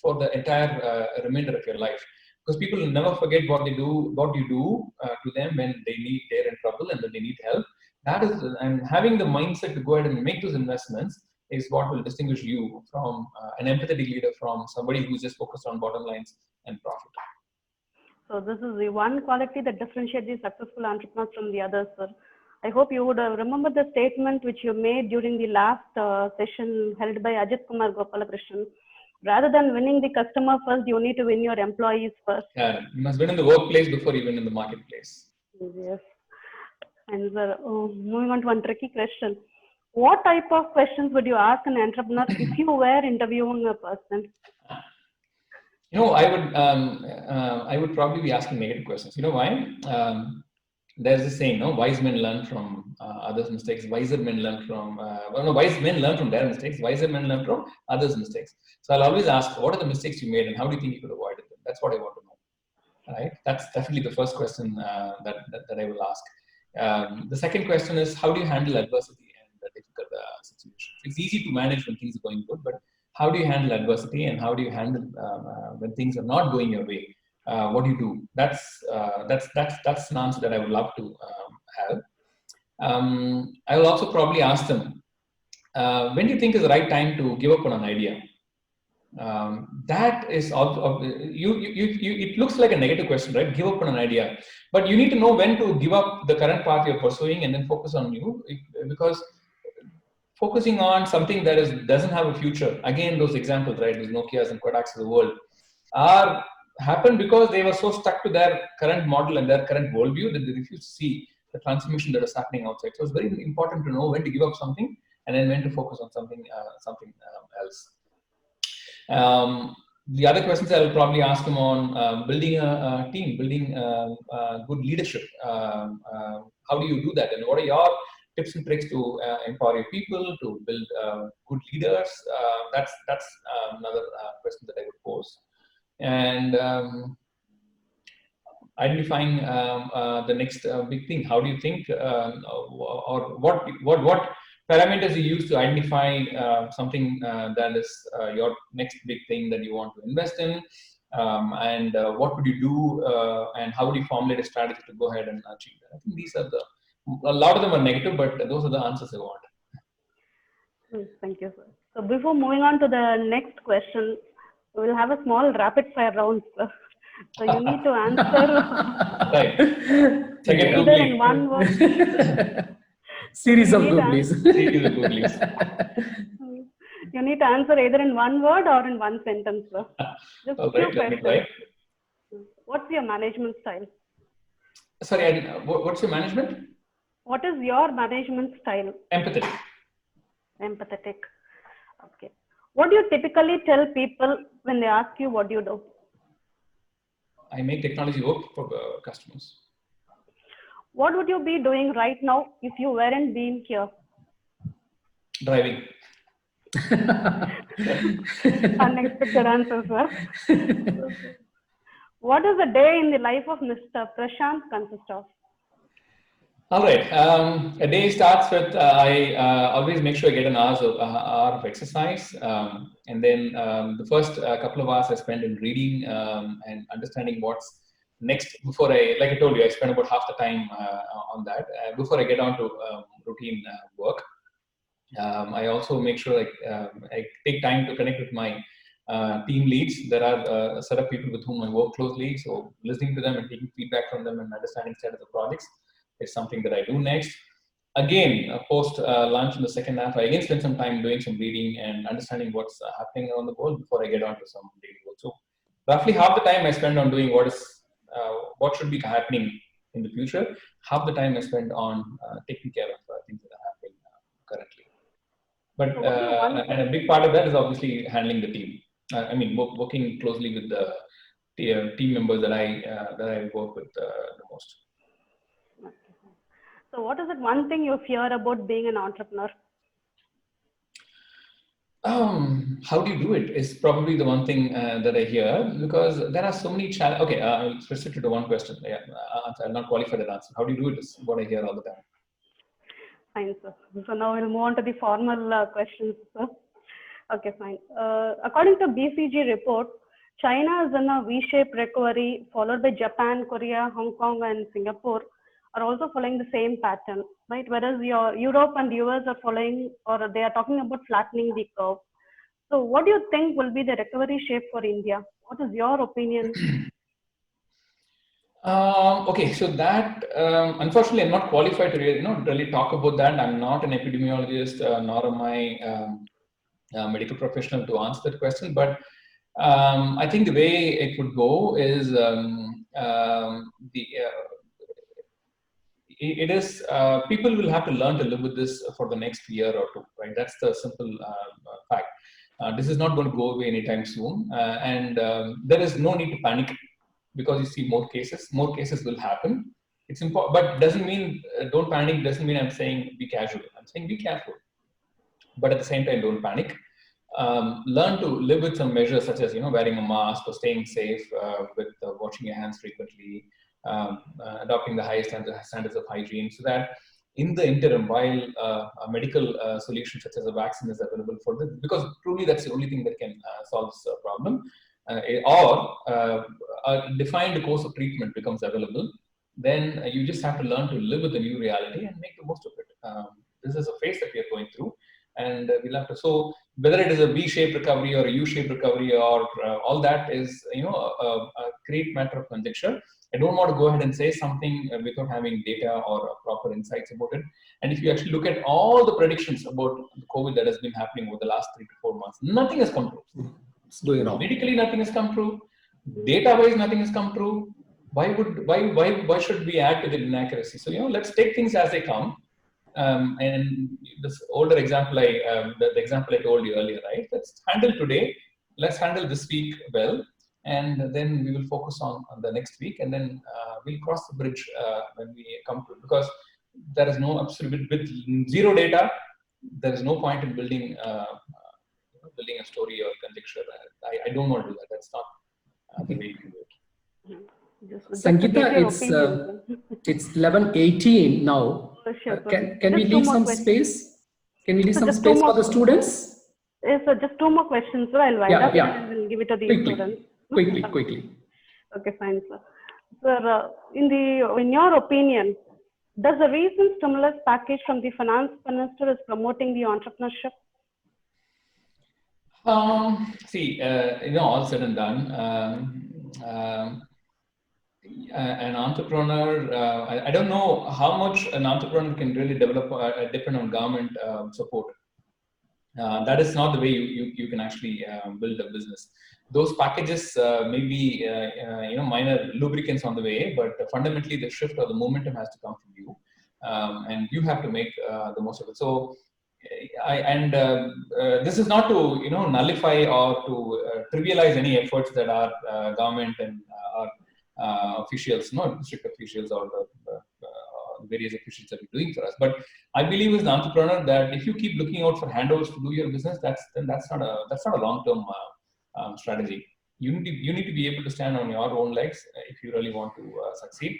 for the entire remainder of your life. Because people will never forget what you do to them when they're in trouble and when they need help. That is, and having the mindset to go ahead and make those investments is what will distinguish you from an empathetic leader from somebody who's just focused on bottom lines and profit. So this is the one quality that differentiates the successful entrepreneurs from the others, sir. I hope you would remember the statement which you made during the last session held by Ajit Kumar Gopalakrishnan. Rather than winning the customer first, you need to win your employees first. Yeah, you must win in the workplace before you win in the marketplace. Yes. And sir, moving on to one tricky question. What type of questions would you ask an entrepreneur if you were interviewing a person? You know, I would probably be asking negative questions. You know why? There's a saying, no, wise men learn from others' mistakes. Wiser men learn from, wise men learn from their mistakes. Wiser men learn from others' mistakes. So I'll always ask, what are the mistakes you made and how do you think you could avoid them? That's what I want to know. Right? That's definitely the first question that I will ask. The second question is, how do you handle adversity and difficult situations? It's easy to manage when things are going good, but how do you handle adversity and how do you handle when things are not going your way? What do you do? That's an answer that I would love to have. I will also probably ask them, when do you think is the right time to give up on an idea? That is it looks like a negative question, right? Give up on an idea, but you need to know when to give up the current path you're pursuing and then focus on you, because focusing on something that doesn't have a future, again, those examples, right, those Nokias and Kodaks of the world happened because they were so stuck to their current model and their current worldview that they refused to see the transformation that is happening outside. So it's very important to know when to give up something and then when to focus on something else. The other questions I will probably ask them on building a team, building good leadership. How do you do that, and what are your tips and tricks to empower your people to build good leaders? That's another question that I would pose. And identifying the next big thing. How do you think, or what parameters you use to identify something that is your next big thing that you want to invest in, and what would you do, and how would you formulate a strategy to go ahead and achieve that? I think these are a lot of them are negative, but those are the answers I want. Thank you, sir. So before moving on to the next question, we will have a small rapid fire round, sir. So you need to answer Right. either in one word. Series of googlies. Series of googlies. You need to answer either in one word or in one sentence, sir. Just few questions. What's your management style? Sorry, what's your management? What is your management style? Empathetic. Empathetic. Okay. What do you typically tell people when they ask you what you do? I make technology work for customers. What would you be doing right now if you weren't being here? Driving. Unexpected answer, sir. What does a day in the life of Mr. Prashanth consist of? All right. A day starts with I always make sure I get an hour of exercise, and then the first couple of hours I spend in reading and understanding what's next. Before like I told you, I spend about half the time on that before I get on to routine work. I also make sure I take time to connect with my team leads. There are a set of people with whom I work closely, so listening to them and taking feedback from them and understanding status of projects is something that I do next. Again, post lunch in the second half, I again spend some time doing some reading and understanding what's happening around the world before I get on to some daily work. So roughly half the time I spend on doing what should be happening in the future. Half the time I spend on taking care of things that are happening currently. But and a big part of that is obviously handling the team. I mean, working closely with the team members that I work with the most. So what is it one thing you fear about being an entrepreneur? How do you do it is probably the one thing that I hear, because there are so many challenges. Okay, I'll restrict it to one question. Yeah, I'll not qualify that answer. How do you do it is what I hear all the time. Fine, sir. So now we'll move on to the formal questions, sir. Okay, fine. According to BCG report, China is in a V-shaped recovery, followed by Japan, Korea, Hong Kong, and Singapore. are also following the same pattern, right? Whereas your Europe and US are following, or they are talking about flattening the curve. So what do you think will be the recovery shape for India? What is your opinion? Okay, so that unfortunately I'm not qualified to really talk about that. I'm not an epidemiologist, nor am I a medical professional to answer that question. But I think the way it would go is it is people will have to learn to live with this for the next year or two, right? That's the simple fact. This is not going to go away anytime soon, and there is no need to panic because you see more cases. More cases will happen. It's important, but doesn't mean don't panic. Doesn't mean I'm saying be casual. I'm saying be careful, but at the same time, don't panic. Learn to live with some measures such as wearing a mask or staying safe with washing your hands frequently, adopting the highest standards of hygiene, so that in the interim, while a medical solution such as a vaccine is available for this, because truly that's the only thing that can solve this problem, or a defined course of treatment becomes available, then you just have to learn to live with the new reality and make the most of it. This is a phase that we are going through, and we'll have to. So whether it is a V-shaped recovery or a U-shaped recovery or all that is a great matter of conjecture. I don't want to go ahead and say something without having data or proper insights about it. And if you actually look at all the predictions about the COVID that has been happening over the last 3 to 4 months, nothing has come true. It's going on. Medically, nothing has come true. Data-wise, nothing has come true. Why should we add to the inaccuracy? So let's take things as they come. And this older example, the example I told you earlier, right? Let's handle today. Let's handle this week well, and then we will focus on the next week, and then we'll cross the bridge when we come to it. Because there is no absolute with zero data, there is no point in building building a story or conjecture. I don't want to do that. That's not the way you do it. Sangeeta, it's 11:18 now. Sure, can we leave some space? Can we leave some space for the students? Yes, sir. Just 2 more questions, so I'll wind up and we'll give it to the students. Quickly. Okay, fine, sir. Sir, in your opinion, does the recent stimulus package from the finance minister is promoting the entrepreneurship? See, all said and done, an entrepreneur, I don't know how much an entrepreneur can really develop depend on government support. That is not the way you can actually build a business. Those packages may be minor lubricants on the way, but fundamentally the shift or the momentum has to come from you, and you have to make the most of it. So this is not to nullify or to trivialize any efforts that our government and our officials, district officials or the various officials that are doing for us. But I believe as an entrepreneur that if you keep looking out for handles to do your business, that's not a long-term strategy. You need to be able to stand on your own legs if you really want to succeed.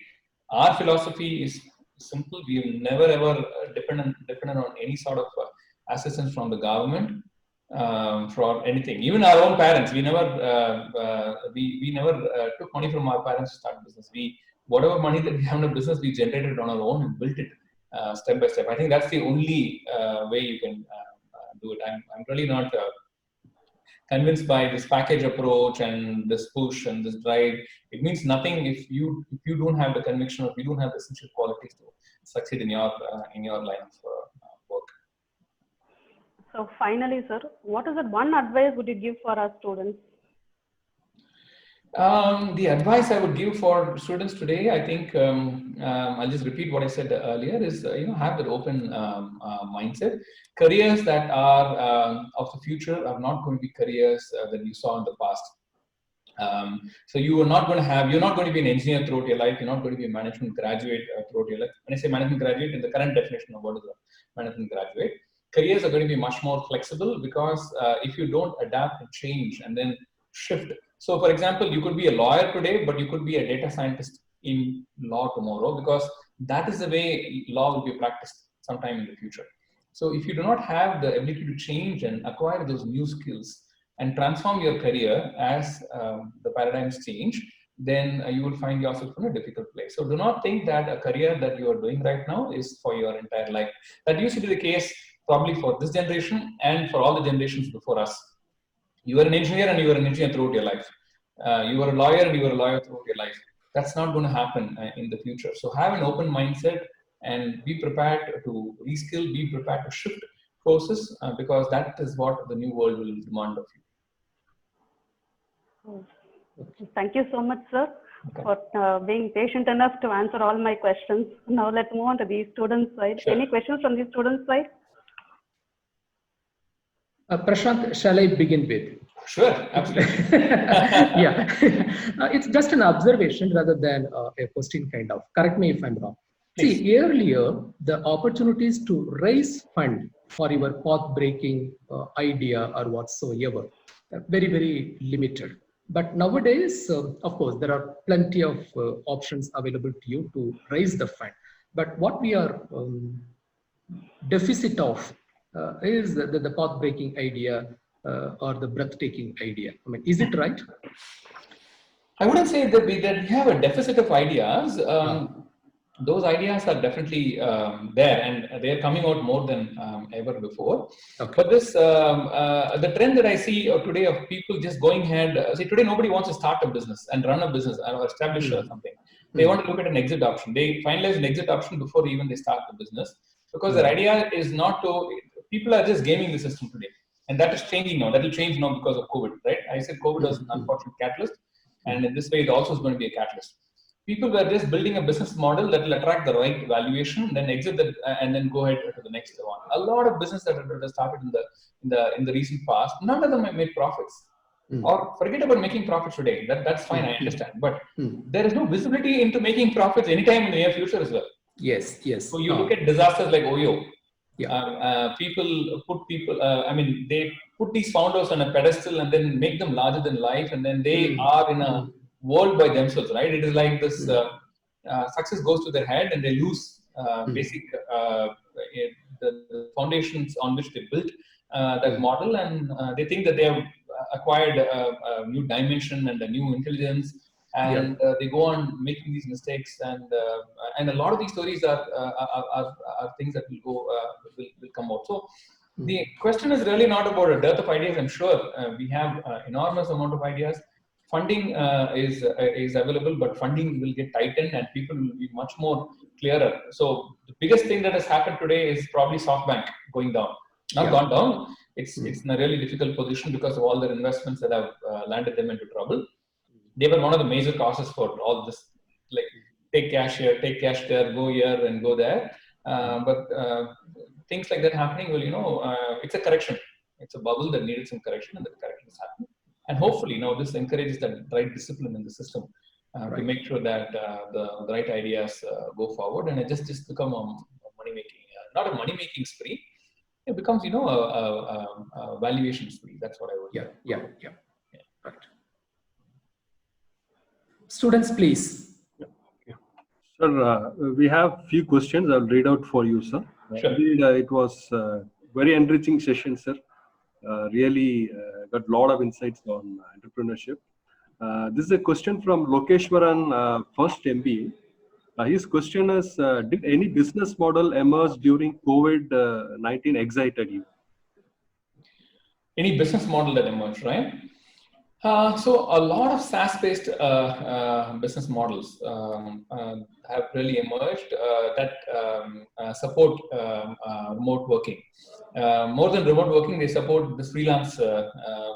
Our philosophy is simple. We have never ever dependent on any sort of assistance from the government for anything. Even our own parents, we never took money from our parents to start business. Whatever money that we have in a business, we generated on our own and built it step by step. I think that's the only way you can do it. I'm really not convinced by this package approach and this push and this drive. It means nothing if you don't have the conviction or if you don't have the essential qualities to succeed in your line of work. So finally, sir, what is that one advice would you give for our students? The advice I would give for students today, I think I'll just repeat what I said earlier, is have that open mindset. Careers that are of the future are not going to be careers that you saw in the past. So you're not going to be an engineer throughout your life. You're not going to be a management graduate throughout your life. When I say management graduate, in the current definition of what is a management graduate, careers are going to be much more flexible because if you don't adapt and change and then shift. So for example, you could be a lawyer today, but you could be a data scientist in law tomorrow, because that is the way law will be practiced sometime in the future. So if you do not have the ability to change and acquire those new skills and transform your career as the paradigms change, then you will find yourself in a difficult place. So do not think that a career that you are doing right now is for your entire life. That used to be the case probably for this generation and for all the generations before us. You are an engineer and you are an engineer throughout your life. You are a lawyer and you are a lawyer throughout your life. That's not going to happen in the future. So have an open mindset and be prepared to reskill, be prepared to shift courses because that is what the new world will demand of you. Thank you so much, sir, for being patient enough to answer all my questions. Now let's move on to the student side. Sure. Any questions from the student side? Prashanth, shall I begin with? Sure, absolutely. Yeah, it's just an observation rather than a question kind of. Correct me if I'm wrong. Please. See, earlier, the opportunities to raise fund for your path-breaking idea or whatsoever, very, very limited. But nowadays, of course, there are plenty of options available to you to raise the fund. But what we are deficit of is the path-breaking idea or the breathtaking idea. I mean, is it right? I wouldn't say that we have a deficit of ideas. Those ideas are definitely there, and they are coming out more than ever before. Okay. But this, the trend that I see today of people just going ahead. See, today nobody wants to start a business and run a business or establish something. They want to look at an exit option. They finalize an exit option before even they start the business, because their idea is not to. People are just gaming the system today, and that is changing now. That will change now because of COVID, right? I said COVID was an unfortunate catalyst, and in this way, it also is going to be a catalyst. People were just building a business model that will attract the right valuation, then exit that, and then go ahead to the next one. A lot of business that have started in the recent past, none of them have made profits. Or forget about making profits today. That's fine, I understand. But there is no visibility into making profits anytime in the near future as well. Yes. So you look at disasters like Oyo. They put these founders on a pedestal and then make them larger than life, and then they are in a world by themselves, right? It is like this success goes to their head and they lose basic the foundations on which they built that model, and they think that they have acquired a new dimension and a new intelligence, and they go on making these mistakes, and a lot of these stories are things that will come out. So the question is really not about a dearth of ideas. I'm sure we have enormous amount of ideas. Funding is available, but funding will get tightened and people will be much more clearer. So the biggest thing that has happened today is probably SoftBank going down. Not gone down. It's in a really difficult position because of all their investments that have landed them into trouble. They were one of the major causes for all this, like take cash here, take cash there, go here and go there. But things like that happening will, it's a correction. It's a bubble that needed some correction, and the correction is happening. And hopefully, this encourages the right discipline in the system to make sure that the right ideas go forward, and it just become a money making, not a money making spree. It becomes, a valuation spree. That's what I would. Yeah. Right. Students, please. Sir, we have few questions. I'll read out for you, sir. Sure. It was a very enriching session, sir. Really got a lot of insights on entrepreneurship. This is a question from Lokeshwaran, first MBA. His question is, did any business model emerge during COVID-19 excited you? Any business model that emerged, right? So a lot of SaaS-based business models have really emerged that support remote working. More than remote working, they support this freelance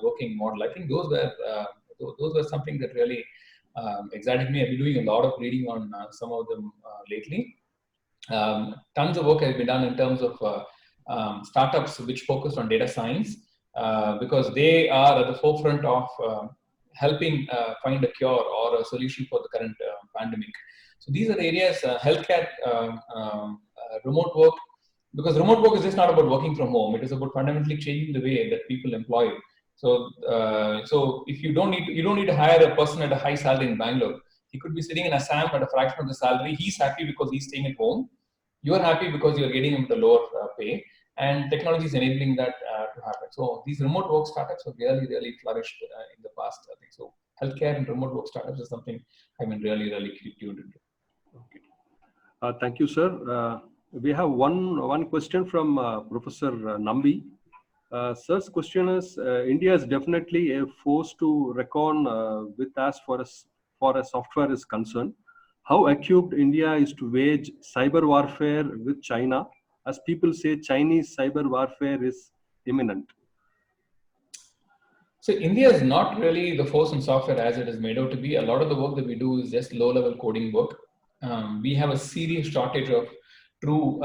working model. I think those were something that really excited me. I've been doing a lot of reading on some of them lately. Tons of work has been done in terms of startups which focus on data science. Because they are at the forefront of helping find a cure or a solution for the current pandemic. So these are areas, healthcare, remote work, because remote work is just not about working from home. It is about fundamentally changing the way that people employ. So if you don't need to hire a person at a high salary in Bangalore. He could be sitting in Assam at a fraction of the salary. He's happy because he's staying at home. You are happy because you're getting him the lower pay. And technology is enabling that to happen. So these remote work startups have really flourished in the past. I think so. healthcare and remote work startups is something I'm really tuned into. Okay. Thank you, sir. We have one question from Professor Nambi. Sir's question is: India is definitely a force to reckon with as far as software is concerned. How equipped India is to wage cyber warfare with China, as people say Chinese cyber warfare is imminent? So India is not really the force in software as it is made out to be. A lot of the work that we do is just low-level coding work. We have a serious shortage of true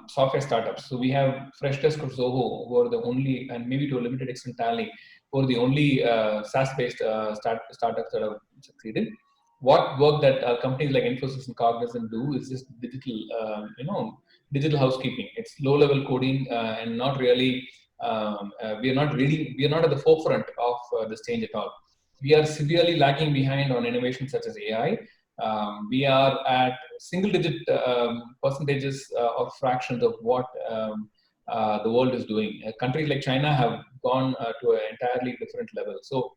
software startups. So we have Freshdesk or Zoho, who are the only, and maybe to a limited extent Tally, who are the only SaaS-based startups that have succeeded. What work that companies like Infosys and Cognizant do is just digital housekeeping. It's low-level coding and not really. We are not at the forefront of this change at all. We are severely lagging behind on innovations such as AI. We are at single-digit percentages or fractions of what the world is doing. Countries like China have gone to an entirely different level. So,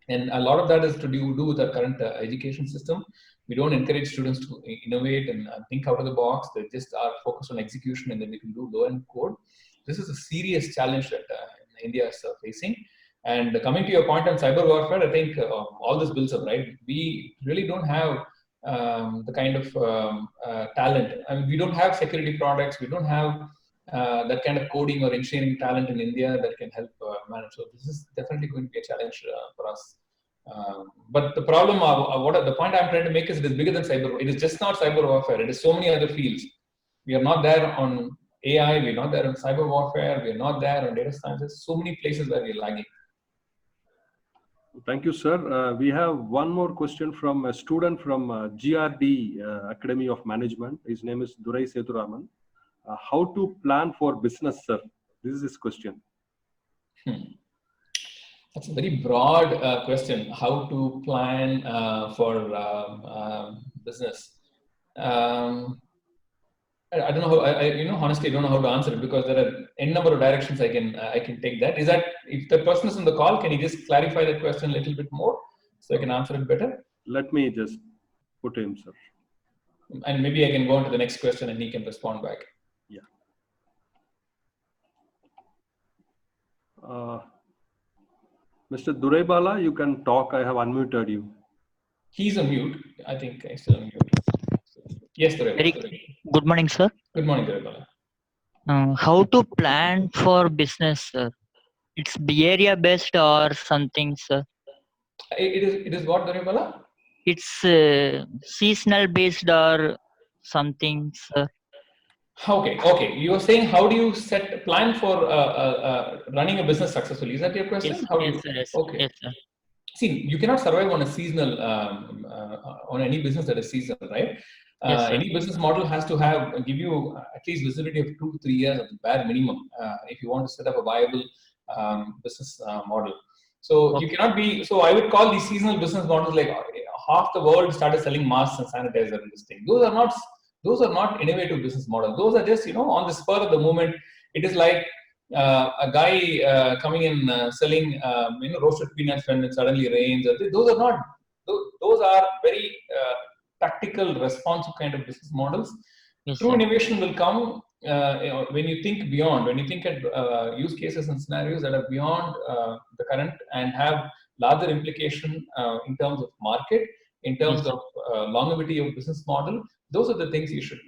and a lot of that is to do with our current education system. We don't encourage students to innovate and think out of the box. They just are focused on execution, and then they can do low-end code. This is a serious challenge that India is facing. And coming to your point on cyber warfare, I think all this builds up, right? We really don't have the kind of talent. I mean, we don't have security products. We don't have that kind of coding or engineering talent in India that can help manage. So this is definitely going to be a challenge for us. But the problem, the point I'm trying to make is it is bigger than cyber. It is just not cyber warfare. It is so many other fields. We are not there on AI. We're not there on cyber warfare. We're not there on data sciences. So many places where we're lagging. Thank you, sir. We have one more question from a student from GRD Academy of Management. His name is Durai Seturaman. How to plan for business, sir? This is his question. That's a very broad question. How to plan for business? I don't know how. Honestly, I don't know how to answer it because there are n number of directions I can take that. Is that if the person is on the call, can you just clarify that question a little bit more so I can answer it better? Let me just put him, sir. And maybe I can go on to the next question and he can respond back. Yeah. Mr. Durai, you can talk. I have unmuted you. He's on mute. I think I still on mute. Yes, Durai. Good morning, sir. Good morning, Durai. How to plan for business, sir? It's area based or something, sir? It is what, Durai? It's seasonal based or something, sir. Okay. You are saying how do you plan for running a business successfully? Is that your question? Yes, okay. Yes, sir. See, you cannot survive on a seasonal on any business that is seasonal, right? Any business model has to give you at least visibility of 2 to 3 years at the bare minimum if you want to set up a viable business model. So you cannot be. So I would call these seasonal business models like half the world started selling masks and sanitizer and this thing. Those are not innovative business models. Those are just on the spur of the moment. It is like a guy coming in selling roasted peanuts when it suddenly rains. Those are not. Those are very tactical, responsive kind of business models. True innovation will come when you think beyond. When you think at use cases and scenarios that are beyond the current and have larger implication in terms of market, in terms of longevity of business model. Those are the things you should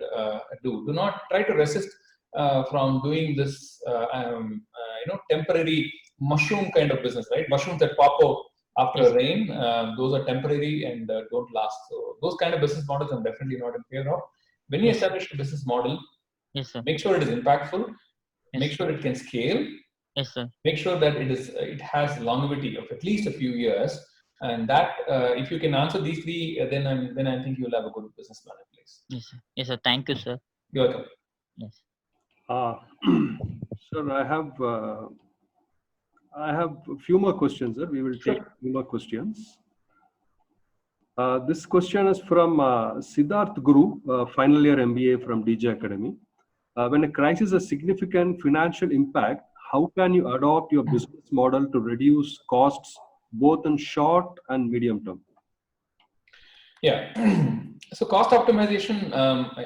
do. Do not try to resist from doing this, temporary mushroom kind of business, right? Mushrooms that pop out after a rain, those are temporary and don't last. So those kind of business models I'm definitely not in favor of. When you establish a business model, make sure it is impactful, make sure it can scale, make sure that it has longevity of at least a few years. And that, if you can answer these three, then I think you'll have a good business plan in place. Yes, sir. Thank you, sir. You're welcome. Yes. Sir, I have a few more questions, sir. We will take a few more questions. This question is from Siddharth Guru, final year MBA from DJ Academy. When a crisis has significant financial impact, how can you adopt your business model to reduce costs both in short and medium term? Yeah. So cost optimization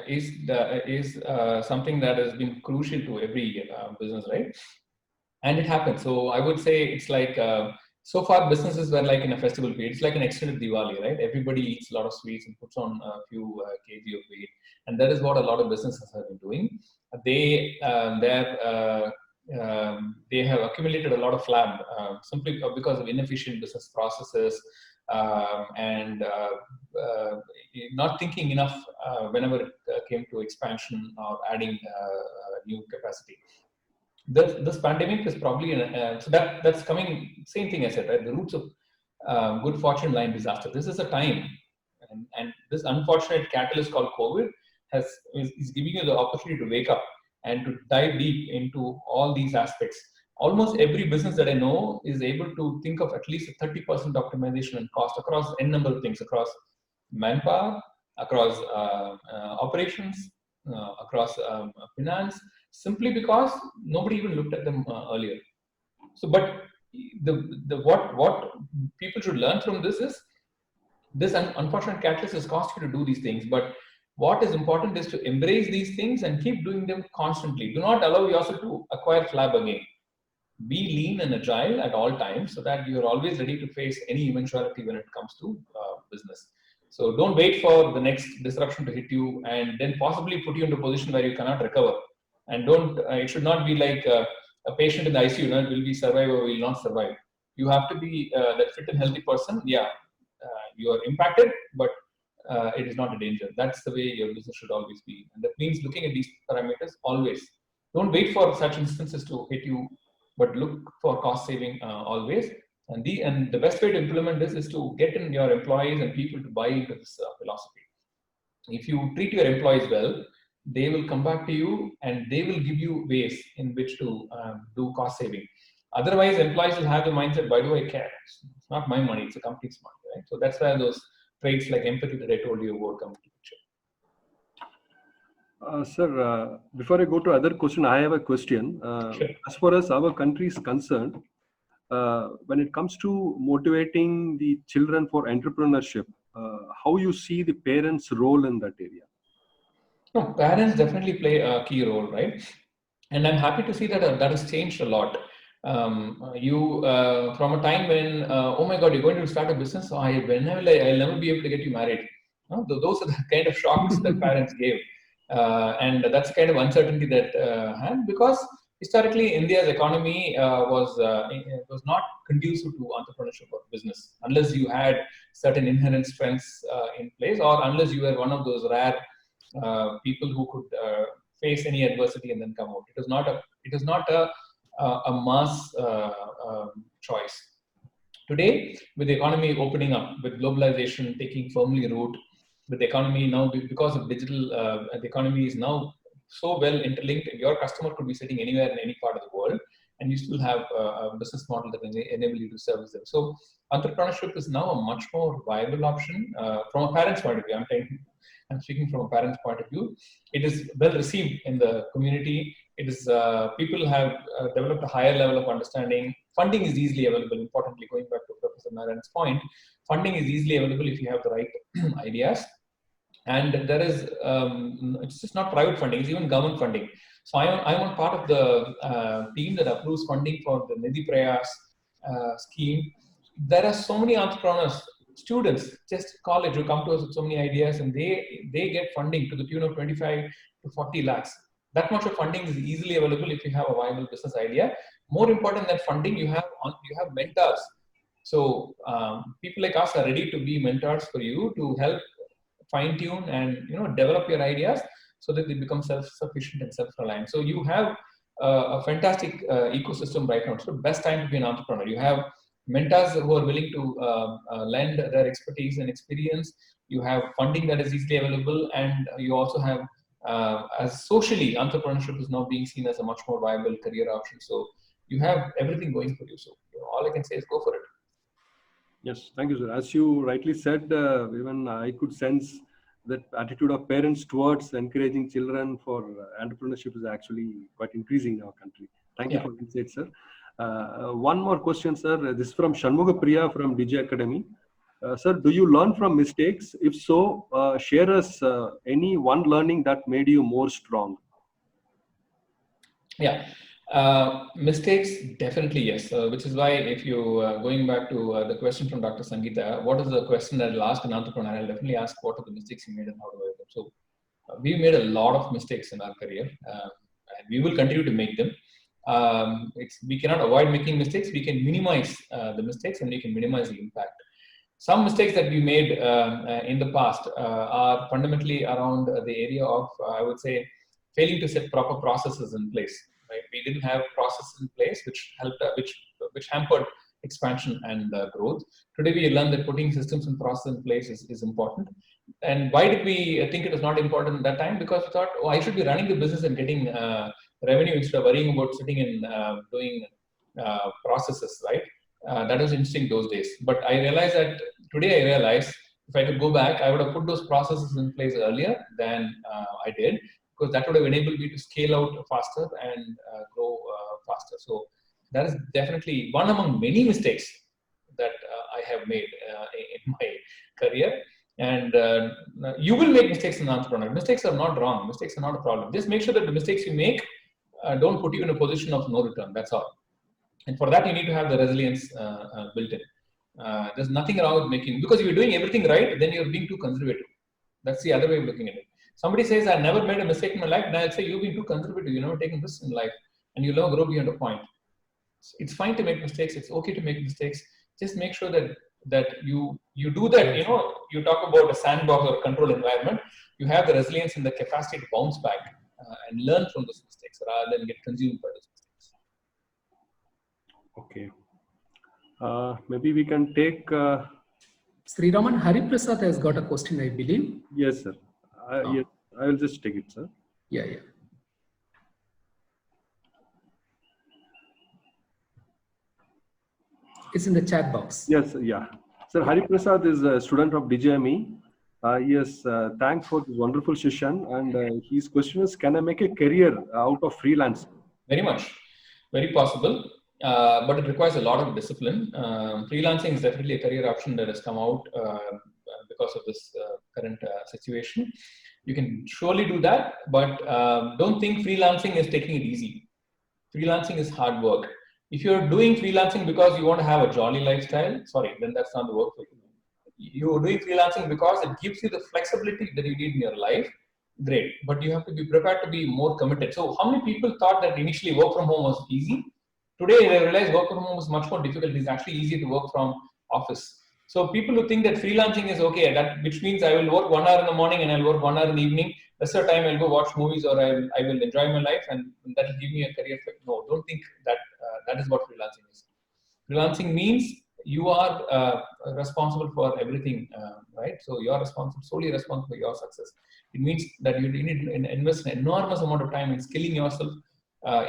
is something that has been crucial to every business, right? And it happens. So I would say it's like so far businesses were like in a festival period. It's like an extended Diwali, right? Everybody eats a lot of sweets and puts on a few kg of weight, and that is what a lot of businesses have been doing. They have accumulated a lot of flab simply because of inefficient business processes and not thinking enough whenever it came to expansion or adding new capacity. This pandemic is probably so that's coming. Same thing I said, right? The roots of good fortune lie in disaster. This is a time, and this unfortunate catalyst called COVID is giving you the opportunity to wake up and to dive deep into all these aspects. Almost every business that I know is able to think of at least a 30% optimization and cost across n number of things, across manpower, across operations, across finance, simply because nobody even looked at them earlier. So, but what people should learn from this is this unfortunate catalyst has cost you to do these things, but what is important is to embrace these things and keep doing them constantly. Do not allow yourself to acquire flab again. Be lean and agile at all times so that you're always ready to face any eventuality when it comes to business. So don't wait for the next disruption to hit you and then possibly put you into a position where you cannot recover. And don't, it should not be like a patient in the ICU, will we survive or will not survive. You have to be that fit and healthy person. Yeah, you are impacted, but it is not a danger. That's the way your business should always be. And that means looking at these parameters always. Don't wait for such instances to hit you, but look for cost saving always. And the best way to implement this is to get in your employees and people to buy into this philosophy. If you treat your employees well, they will come back to you and they will give you ways in which to do cost saving. Otherwise, employees will have the mindset, why do I care? It's not my money, it's a company's money, right? So that's where those traits like empathy that I told you about come into picture. Sir, before I go to other question, I have a question. Sure. As far as our country is concerned, when it comes to motivating the children for entrepreneurship, how you see the parents' role in that area? No, parents definitely play a key role, right? And I'm happy to see that that has changed a lot. From a time when, oh my God, you're going to start a business, so I'll never be able to get you married. No? Those are the kind of shocks that parents gave. And that's the kind of uncertainty that had, because historically India's economy was not conducive to entrepreneurship or business unless you had certain inherent strengths in place, or unless you were one of those rare people who could face any adversity and then come out. It is not a mass choice. Today, with the economy opening up, with globalization taking firmly root, with the economy now, because of digital, the economy is now so well interlinked. Your customer could be sitting anywhere in any part of the world, and you still have a business model that enable you to service them. So entrepreneurship is now a much more viable option from a parent's point of view. I'm speaking from a parent's point of view. It is well received in the community. It is people have developed a higher level of understanding. Funding is easily available. Importantly, going back to Professor Narayan's point, funding is easily available if you have the right ideas. And there is, it's just not private funding, it's even government funding. So I'm on part of the team that approves funding for the Nidhi Prayas scheme. There are so many entrepreneurs, students, just college, who come to us with so many ideas, and they get funding to the tune of 25 to 40 lakhs. That much of funding is easily available if you have a viable business idea. More important than funding, you have mentors. So people like us are ready to be mentors for you to help fine tune and develop your ideas so that they become self-sufficient and self-reliant. So you have a fantastic ecosystem right now. It's the best time to be an entrepreneur. You have mentors who are willing to lend their expertise and experience. You have funding that is easily available, and you also have, as socially, entrepreneurship is now being seen as a much more viable career option. So you have everything going for you. So all I can say is go for it. Yes, thank you, sir. As you rightly said, even I could sense that attitude of parents towards encouraging children for entrepreneurship is actually quite increasing in our country. Thank you for the insight, sir. One more question, sir. This is from Shanmuga Priya from DJ Academy. Sir, do you learn from mistakes? If so, share us any one learning that made you more strong. Yeah, mistakes, definitely yes. Which is why if you, going back to the question from Dr. Sangeeta, what is the question that I'll ask an entrepreneur? I'll definitely ask what are the mistakes you made and how do I do them. So we made a lot of mistakes in our career, and we will continue to make them. We cannot avoid making mistakes. We can minimize the mistakes and we can minimize the impact. Some mistakes that we made in the past are fundamentally around the area of, I would say, failing to set proper processes in place. Right? We didn't have processes in place which helped, which hampered expansion and growth. Today we learned that putting systems and processes in place is important. And why did we think it was not important at that time? Because we thought, oh, I should be running the business and getting revenue instead of worrying about sitting and doing processes, right? That was interesting those days. But I realized that today I realize if I could go back, I would have put those processes in place earlier than I did, because that would have enabled me to scale out faster and grow faster. So that is definitely one among many mistakes that I have made in my career. And you will make mistakes as an entrepreneur. Mistakes are not wrong. Mistakes are not a problem. Just make sure that the mistakes you make don't put you in a position of no return. That's all. And for that, you need to have the resilience built in. There's nothing wrong with making, because if you're doing everything right, then you're being too conservative. That's the other way of looking at it. Somebody says, I never made a mistake in my life. Now I'll say, you've been too conservative. You've never taken risks in life, and you'll never grow beyond a point. It's fine to make mistakes. It's okay to make mistakes. Just make sure that you do that. You talk about a sandbox or a controlled environment. You have the resilience and the capacity to bounce back and learn from those mistakes rather than get consumed by those mistakes. Okay. Maybe we can take. Sriraman Hariprasad has got a question, I believe. Yes, sir. Yes, I will just take it, sir. Yeah. It's in the chat box. Yes, yeah. Sir, Hariprasad is a student of DJME. Yes, thanks for this wonderful session. And his question is, can I make a career out of freelance? Very much. Very possible. But it requires a lot of discipline. Freelancing is definitely a career option that has come out because of this current situation. You can surely do that, but don't think freelancing is taking it easy. Freelancing is hard work. If you're doing freelancing because you want to have a jolly lifestyle, sorry, then that's not the work for you. You're doing freelancing because it gives you the flexibility that you need in your life. Great, but you have to be prepared to be more committed. So how many people thought that initially work from home was easy? Today they realize work from home is much more difficult. It's actually easy to work from office. So people who think that freelancing is okay, which means I will work 1 hour in the morning and I'll work 1 hour in the evening. Rest of the time I'll go watch movies or I will enjoy my life and that will give me a career. No, don't think that that is what freelancing is. Freelancing means you are responsible for everything, right? So you are solely responsible for your success. It means that you need to invest an enormous amount of time in skilling yourself,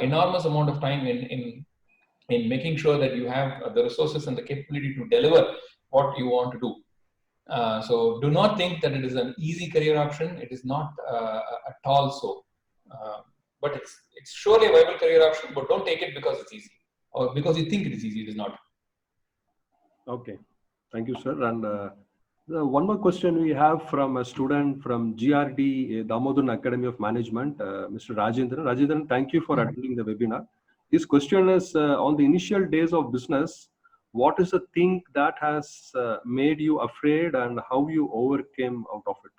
enormous amount of time in making sure that you have the resources and the capability to deliver what you want to do. So do not think that it is an easy career option. It is not at all so. But it's surely a viable career option, but don't take it because it's easy or because you think it is easy. It is not. Okay. Thank you, sir. And one more question we have from a student from GRD, Damodaran Academy of Management, Mr. Rajendran. Rajendran, thank you for attending the webinar. His question is, on the initial days of business, what is the thing that has made you afraid and how you overcame out of it?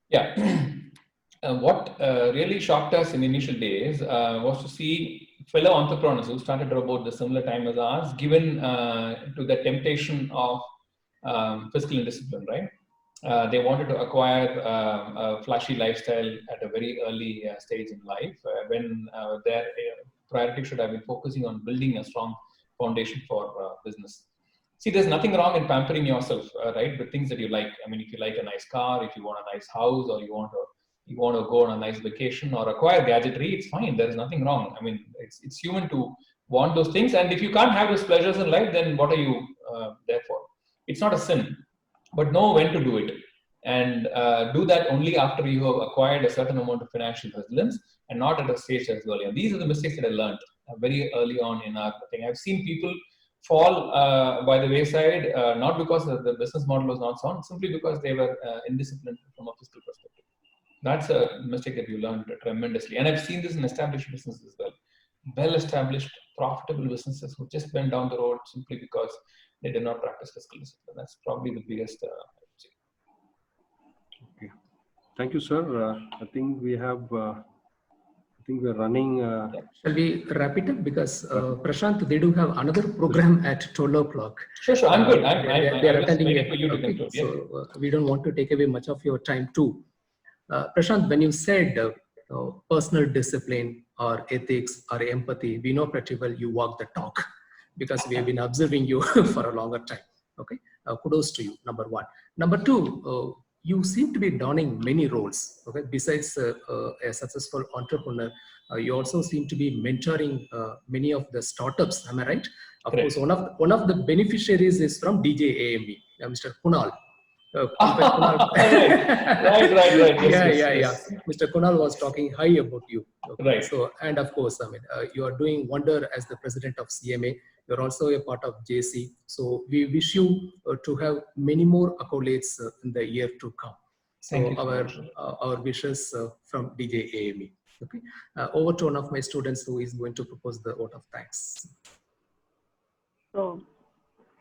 Yeah. What really shocked us in initial days was to see fellow entrepreneurs who started about the similar time as ours, given to the temptation of fiscal indiscipline, right? They wanted to acquire a flashy lifestyle at a very early stage in life when their priority should have been focusing on building a strong foundation for business. See, there's nothing wrong in pampering yourself, right? With things that you like. I mean, if you like a nice car, if you want a nice house, or you want to go on a nice vacation or acquire gadgetry, it's fine. There is nothing wrong. I mean, it's human to want those things. And if you can't have those pleasures in life, then what are you there for? It's not a sin, but know when to do it. And do that only after you have acquired a certain amount of financial resilience and not at a stage that's early. And these are the mistakes that I learned. very early on in our thing. I've seen people fall by the wayside, not because the business model was not sound, simply because they were indisciplined from a fiscal perspective. That's a mistake that you learned tremendously. And I've seen this in established businesses as well. Well-established, profitable businesses who just went down the road simply because they did not practice fiscal discipline. That's probably the biggest, I would say. Okay. Thank you, sir. I think we have, I think we're running. Shall we wrap it up? Because Prashanth, they do have another program at 12 o'clock. Sure, I'm good. They are attending waiting for you to okay, conclude. so we don't want to take away much of your time too. Prashanth, when you said personal discipline or ethics or empathy, we know pretty well you walk the talk because we have been observing you for a longer time. Okay, kudos to you, number one. Number two, you seem to be donning many roles. Okay, besides a successful entrepreneur, you also seem to be mentoring many of the startups. Am I right? Of course, one of the beneficiaries is from DJ AME, Mr. Kunal. Right. Yes. Mr. Kunal was talking high about you. Okay? Right. So, and of course, I mean, you are doing wonder as the president of CMA. You're also a part of JC. So we wish you to have many more accolades in the year to come. So our wishes from DJ AME. Okay. Over to one of my students who is going to propose the vote of thanks. So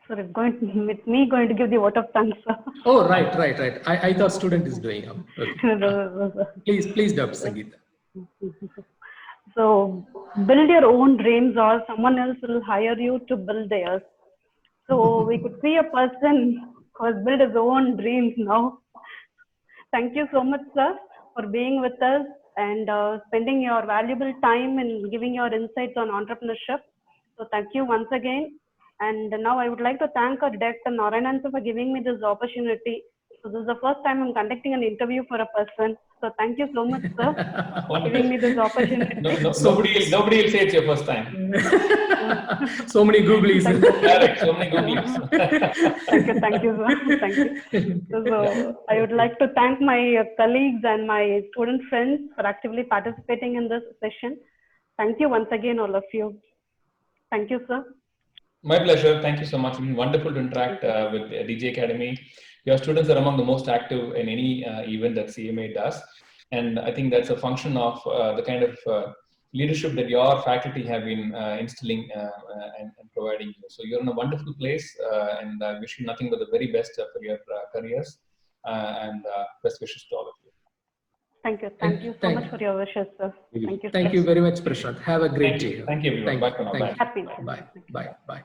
it's going to, with me going to give the vote of thanks. Oh, right. I thought student is doing. Okay. Please, Dr. Sangeeta. So build your own dreams, or someone else will hire you to build theirs. So we could see a person who has built his own dreams now. Thank you so much, sir, for being with us and spending your valuable time and giving your insights on entrepreneurship. So thank you once again. And now I would like to thank our director Narayanan for giving me this opportunity. So this is the first time I'm conducting an interview for a person. So thank you so much, sir, for giving me this opportunity. Nobody will say it's your first time. So many googlies. Correct. So many googlies. Thank you, sir. Thank you. So I would like to thank my colleagues and my student friends for actively participating in this session. Thank you once again, all of you. Thank you, sir. My pleasure. Thank you so much. It's been wonderful to interact with DJ Academy. Your students are among the most active in any event that CMA does. And I think that's a function of the kind of leadership that your faculty have been instilling and providing you. So you're in a wonderful place, and I wish you nothing but the very best for your careers, and best wishes to all of you. Thank you. Thank you so much for your wishes, sir. Thank you. Thank you very much, Prashanth. Have a great day. Thank you, everyone. Bye for now. Bye. Happy. Bye.